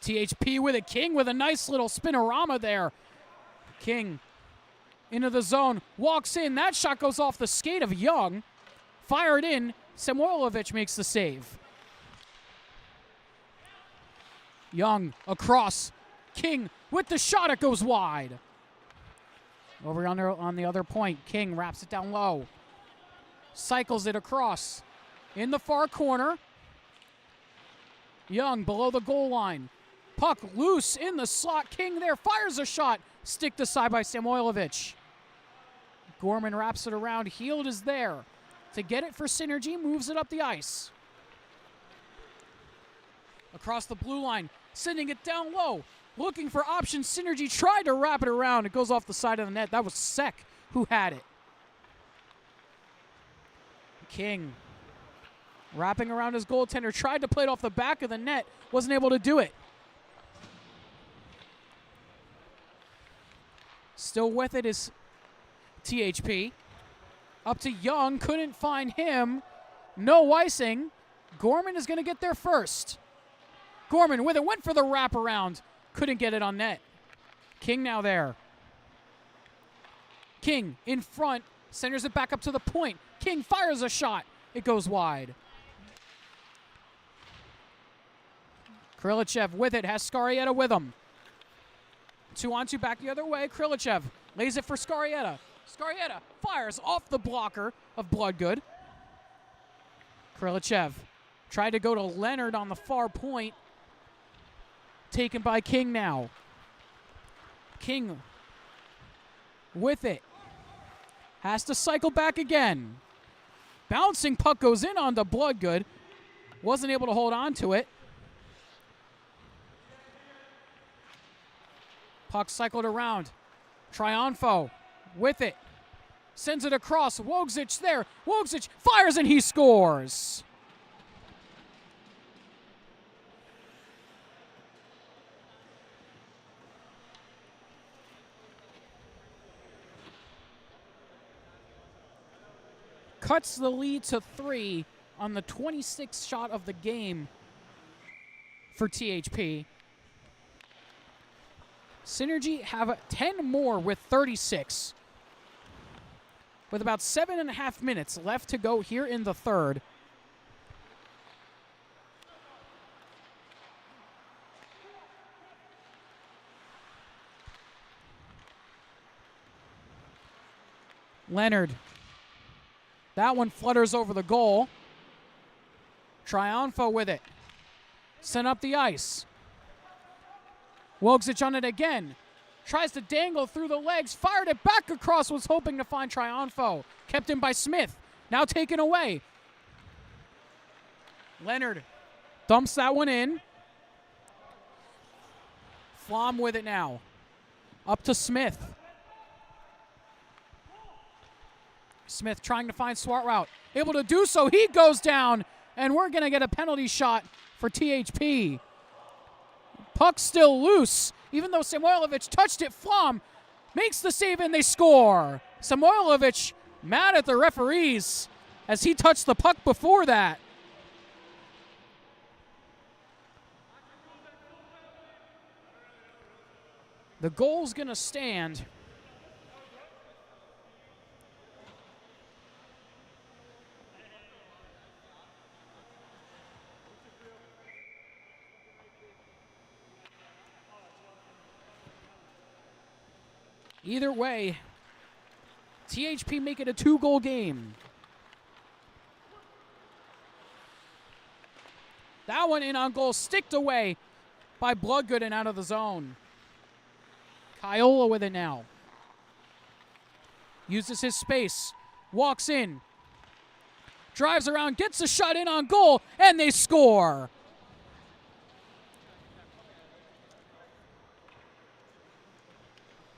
THP with it. King with a nice little spinorama there. King into the zone. Walks in. That shot goes off the skate of Young. Fired in. Samoilovich makes the save. Young across. King with the shot. It goes wide. Over on the other point. King wraps it down low. Cycles it across. In the far corner. Young below the goal line. Puck loose in the slot. King there fires a shot. Sticked aside by Samoilovich. Gorman wraps it around. Heald is there to get it for Synergy. Moves it up the ice. Across the blue line. Sending it down low. Looking for options. Synergy tried to wrap it around. It goes off the side of the net. That was Sek who had it. King wrapping around his goaltender. Tried to play it off the back of the net. Wasn't able to do it. Still with it is THP. Up to Young. Couldn't find him. No icing. Gorman is going to get there first. Gorman with it. Went for the wraparound. Couldn't get it on net. King now there. King in front. Centers it back up to the point. King fires a shot. It goes wide. Krilichev with it. Has Scarietta with him. 2-on-2 back the other way. Krilichev lays it for Scarietta. Scarietta fires off the blocker of Bloodgood. Krilichev tried to go to Leonard on the far point. Taken by King now. King with it. Has to cycle back again. Bouncing puck goes in onto Bloodgood. Wasn't able to hold on to it. Puck cycled around. Triunfo with it. Sends it across. Wojcic there. Wojcic fires and he scores. Cuts the lead to 3 on the 26th shot of the game for THP. Synergy have 10 more with 36. With about 7.5 minutes left to go here in the third. Leonard. That one flutters over the goal. Triunfo with it. Sent up the ice. Wojcic on it again. Tries to dangle through the legs. Fired it back across. Was hoping to find Triunfo. Kept in by Smith. Now taken away. Leonard dumps that one in. Flom with it now. Up to Smith. Smith trying to find Swartrout. Able to do so. He goes down. And we're going to get a penalty shot for THP. Puck still loose. Even though Samoilovich touched it, Flom makes the save and they score. Samoilovich mad at the referees as he touched the puck before that. The goal's going to stand. Either way, THP make it a 2-goal game. That one in on goal, sticked away by Bloodgood and out of the zone. Kiola with it now. Uses his space, walks in, drives around, gets a shot in on goal, and they score.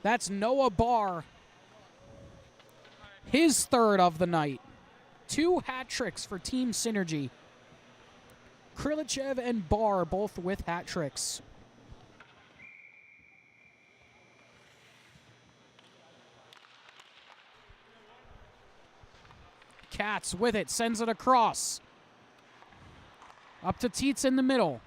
That's Noah Barr. His third of the night. 2 hat tricks for Team Synergy. Krilichev and Barr both with hat tricks. Katz with it, sends it across. Up to Tietz in the middle.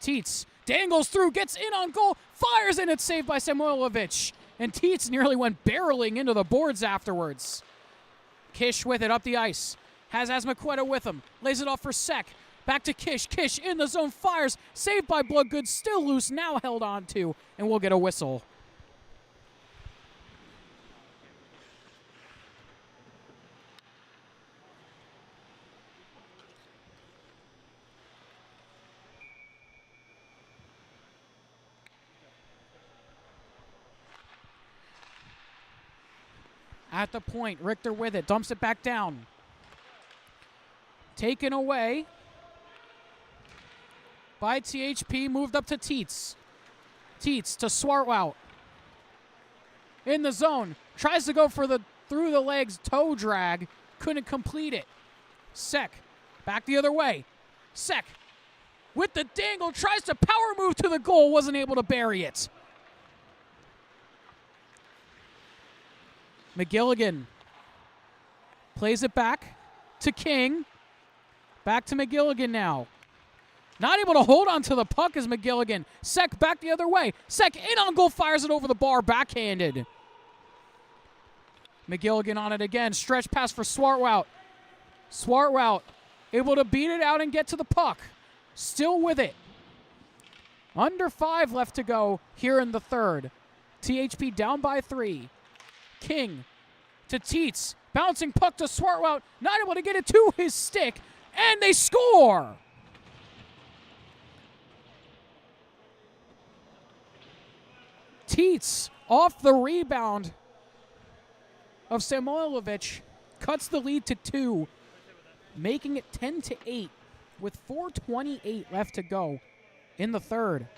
Tietz dangles through, gets in on goal, fires in, it's saved by Samoilovic. And Tietz nearly went barreling into the boards afterwards. Kish with it up the ice. Has Asmaqueta with him. Lays it off for Sek. Back to Kish. Kish in the zone, fires. Saved by Bloodgood, still loose, now held on to. And we'll get a whistle. At the point, Richter with it, dumps it back down. Taken away by THP, moved up to Tietz. Tietz to Swartwout. In the zone, tries to go for the through the legs toe drag, couldn't complete it. Sek, back the other way. Sek, with the dangle, tries to power move to the goal, wasn't able to bury it. McGilligan plays it back to King. Back to McGilligan now. Not able to hold on to the puck is McGilligan. Sek back the other way. Sek in on goal, fires it over the bar, backhanded. McGilligan on it again. Stretch pass for Swartwout. Swartwout able to beat it out and get to the puck. Still with it. Under 5 left to go here in the third. THP down by 3. King to Tietz. Bouncing puck to Swartwout. Not able to get it to his stick. And they score! Tietz off the rebound of Samoilovic. Cuts the lead to 2. Making it 10-8 with 4:28 left to go in the third.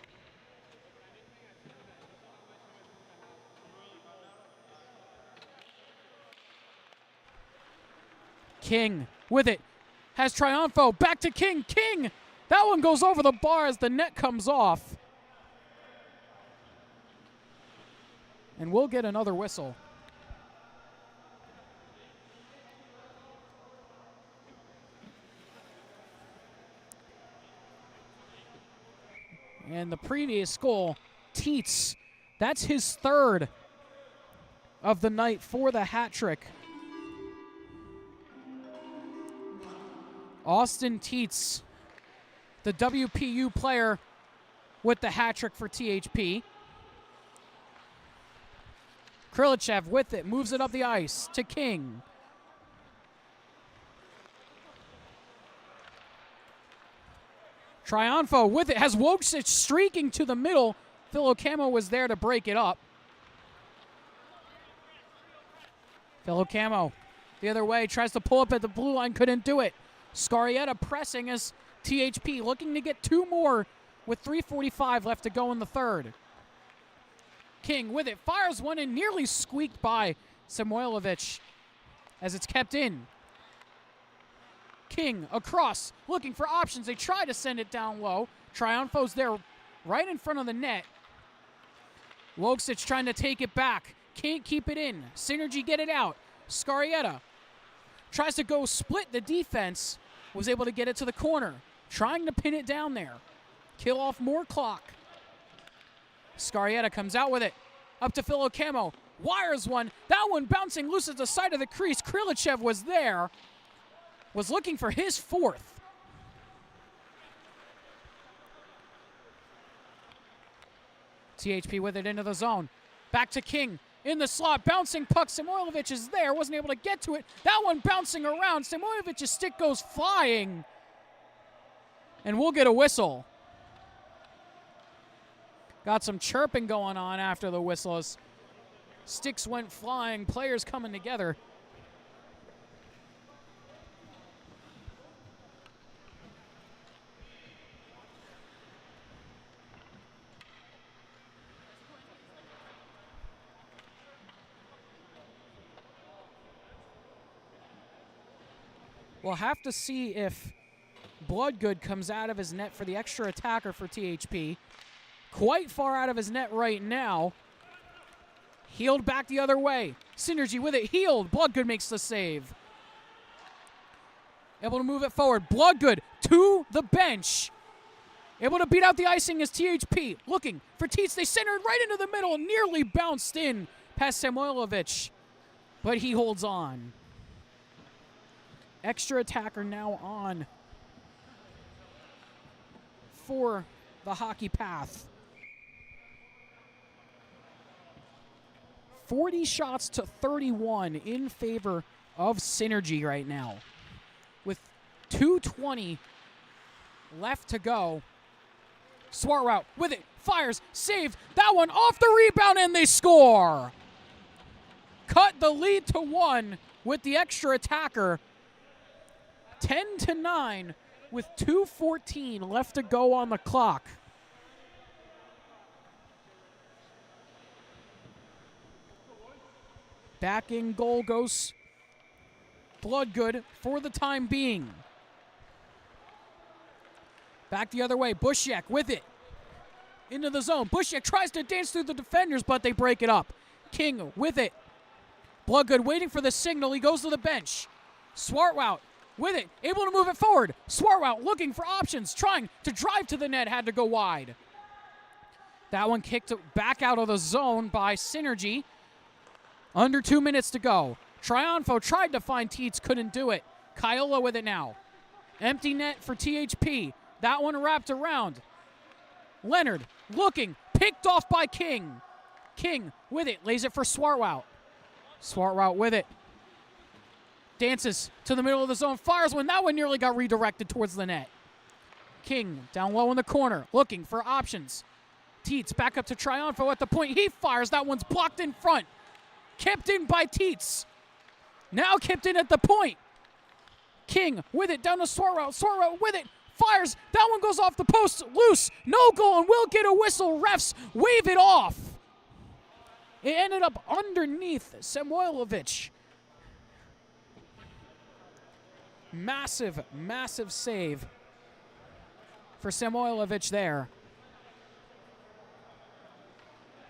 King with it. Has Triunfo. Back to King. King! That one goes over the bar as the net comes off. And we'll get another whistle. And the previous goal, Tietz, that's his third of the night for the hat trick. Austin Tietz, the WPU player with the hat trick for THP. Krilichev with it, moves it up the ice to King. Triunfo with it, has Wojcic streaking to the middle. Filocamo was there to break it up. Filocamo the other way, tries to pull up at the blue line, couldn't do it. Scarietta pressing as THP looking to get 2 more with 3:45 left to go in the third. King with it, fires one and nearly squeaked by Samoilovic as it's kept in. King across, looking for options. They try to send it down low. Triunfo's there right in front of the net. Wojcic trying to take it back. Can't keep it in. Synergy get it out. Scarietta tries to go split the defense. Was able to get it to the corner. Trying to pin it down there. Kill off more clock. Scarietta comes out with it. Up to Filocamo. Wires one. That one bouncing loose at the side of the crease. Krilichev was there. Was looking for his 4th. THP with it into the zone. Back to King. In the slot, bouncing puck. Samoilovic is there. Wasn't able to get to it. That one bouncing around. Samoilovic's stick goes flying. And we'll get a whistle. Got some chirping going on after the whistle as sticks went flying. Players coming together. We'll have to see if Bloodgood comes out of his net for the extra attacker for THP. Quite far out of his net right now. Healed back the other way. Synergy with it. Healed. Bloodgood makes the save. Able to move it forward. Bloodgood to the bench. Able to beat out the icing is THP. Looking for Teets. They centered right into the middle and nearly bounced in past Samoilovic. But he holds on. Extra attacker now on for the hockey path. 40 shots to 31 in favor of Synergy right now. With 2:20 left to go. Swart route with it. Fires. Saved. That one off the rebound and they score. Cut the lead to 1 with the extra attacker. 10-9 with 2:14 left to go on the clock. Back in goal goes Bloodgood for the time being. Back the other way. Bushyak with it. Into the zone. Bushyak tries to dance through the defenders, but they break it up. King with it. Bloodgood waiting for the signal. He goes to the bench. Swartwout with it. Able to move it forward. Swartwout looking for options. Trying to drive to the net. Had to go wide. That one kicked back out of the zone by Synergy. Under 2 minutes to go. Triunfo tried to find Teets, couldn't do it. Kyola with it now. Empty net for THP. That one wrapped around. Leonard looking. Picked off by King. King with it. Lays it for Swartwout. Swartwout with it. Dances to the middle of the zone. Fires when that one nearly got redirected towards the net. King down low in the corner. Looking for options. Teets back up to Triunfo at the point. He fires. That one's blocked in front. Kept in by Teets. Now kept in at the point. King with it down to Swartwout. Swartwout with it. Fires. That one goes off the post. Loose. No goal and will get a whistle. Refs wave it off. It ended up underneath Samoilovic. Massive, massive save for Samoilovic there.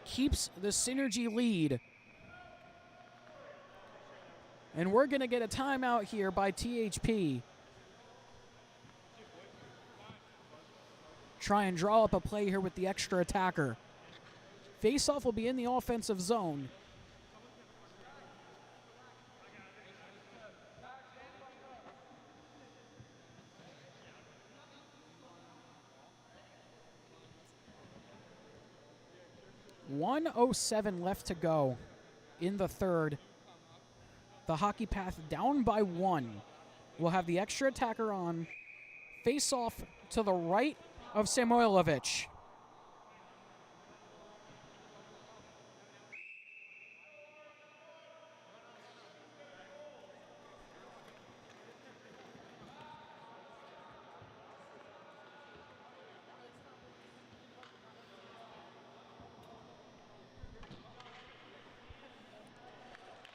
Keeps the Synergy lead. And we're going to get a timeout here by THP. Try and draw up a play here with the extra attacker. Faceoff will be in the offensive zone. .107 left to go in the third. The hockey path down by 1. We'll have the extra attacker on. Face off to the right of Samoilovic.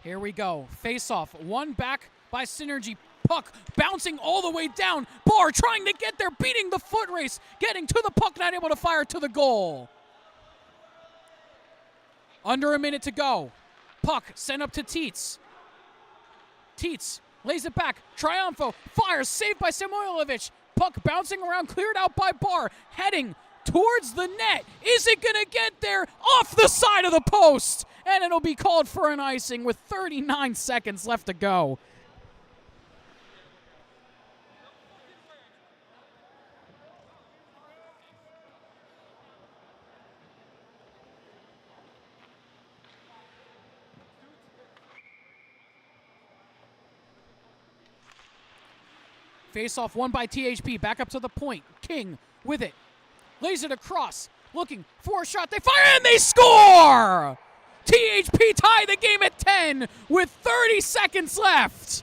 Here we go. Face off. One back by Synergy. Puck bouncing all the way down. Barr trying to get there, beating the foot race. Getting to the puck, not able to fire to the goal. Under a minute to go. Puck sent up to Teets. Teets lays it back. Triunfo fires. Saved by Samoilovic. Puck bouncing around. Cleared out by Barr. Heading towards the net. Is it going to get there? Off the side of the post. And it'll be called for an icing with 39 seconds left to go. Face-off won by THP. Back up to the point. King with it. Lays it across. Looking for a shot. They fire and they score! THP tie the game at 10 with 30 seconds left.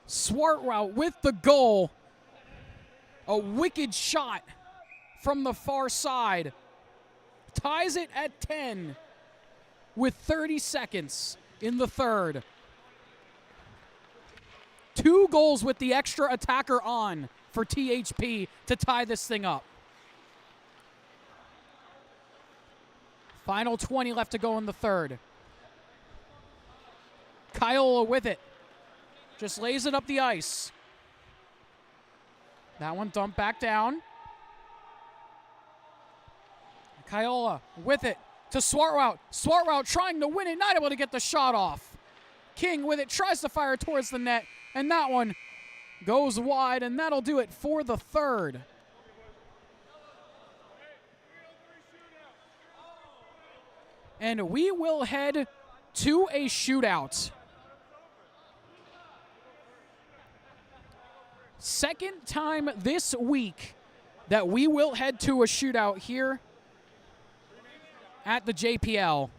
Swartwout with the goal. A wicked shot from the far side. Ties it at 10 with 30 seconds in the third. 2 goals with the extra attacker on for THP to tie this thing up. Final 20 left to go in the third. Kyola with it. Just lays it up the ice. That one dumped back down. Kyola with it to Swartwout. Swartwout trying to win it, not able to get the shot off. King with it, tries to fire towards the net, and that one goes wide, and that'll do it for the third. And we will head to a shootout. Second time this week that we will head to a shootout here at the JPL.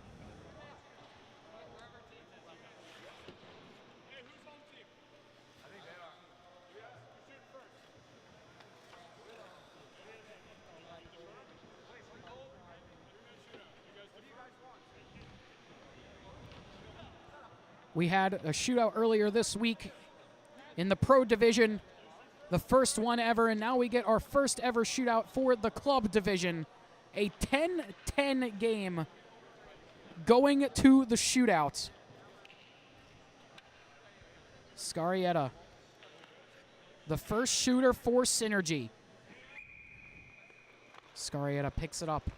We had a shootout earlier this week in the pro division, the first one ever, and now we get our first ever shootout for the club division. A 10-10 game going to the shootout. Scarietta, the first shooter for Synergy. Scarietta picks it up.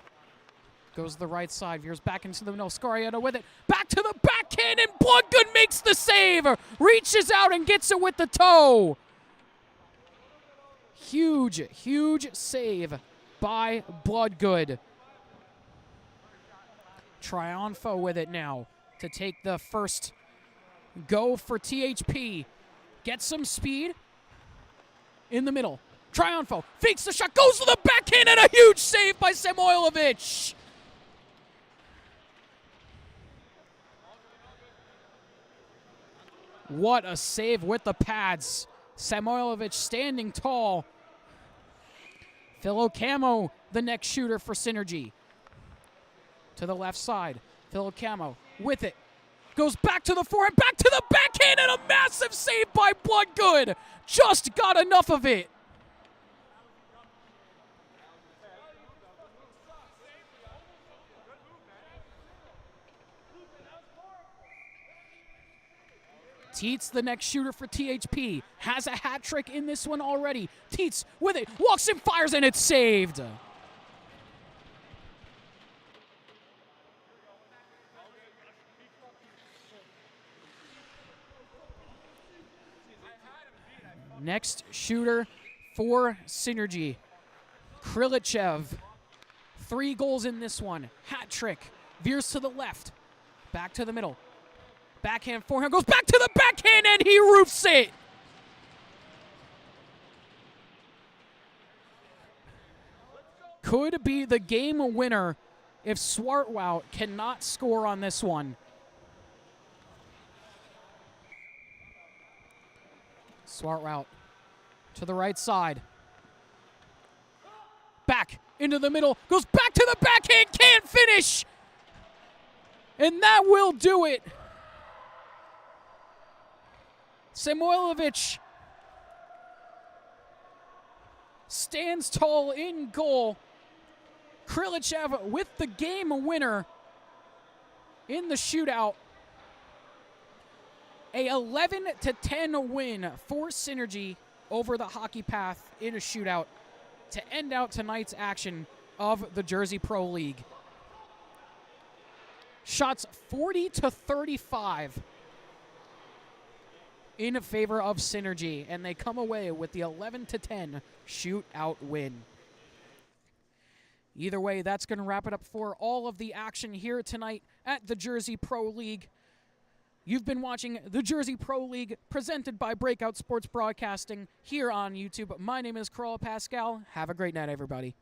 Goes to the right side, veers back into the middle. Scarietta with it. Back to the backhand, and Bloodgood makes the save. Reaches out and gets it with the toe. Huge, huge save by Bloodgood. Triunfo with it now to take the first go for THP. Gets some speed in the middle. Triunfo fakes the shot, goes to the backhand, and a huge save by Samoilovic. What a save with the pads. Samoilovic standing tall. Filocamo, the next shooter for Synergy. To the left side. Filocamo with it. Goes back to the forehand, back to the backhand, and a massive save by Bloodgood. Just got enough of it. Teets, the next shooter for THP, has a hat trick in this one already. Teets with it, walks and fires, and it's saved. Next shooter for Synergy, Krilichev. 3 goals in this one. Hat trick. Veers to the left. Back to the middle. Backhand, forehand, goes back to the backhand, and he roofs it. Could be the game winner if Swartwout cannot score on this one. Swartwout to the right side. Back into the middle, goes back to the backhand, can't finish. And that will do it. Samoilovic stands tall in goal. Krilichev with the game winner in the shootout. A 11-10 win for Synergy over the Hockey Path in a shootout to end out tonight's action of the Jersey Pro League. Shots 40-35 in favor of Synergy, and they come away with the 11-10 shootout win. Either way, that's going to wrap it up for all of the action here tonight at the Jersey Pro League. You've been watching the Jersey Pro League presented by Breakout Sports Broadcasting here on YouTube. My name is Carl Pascal. Have a great night, everybody.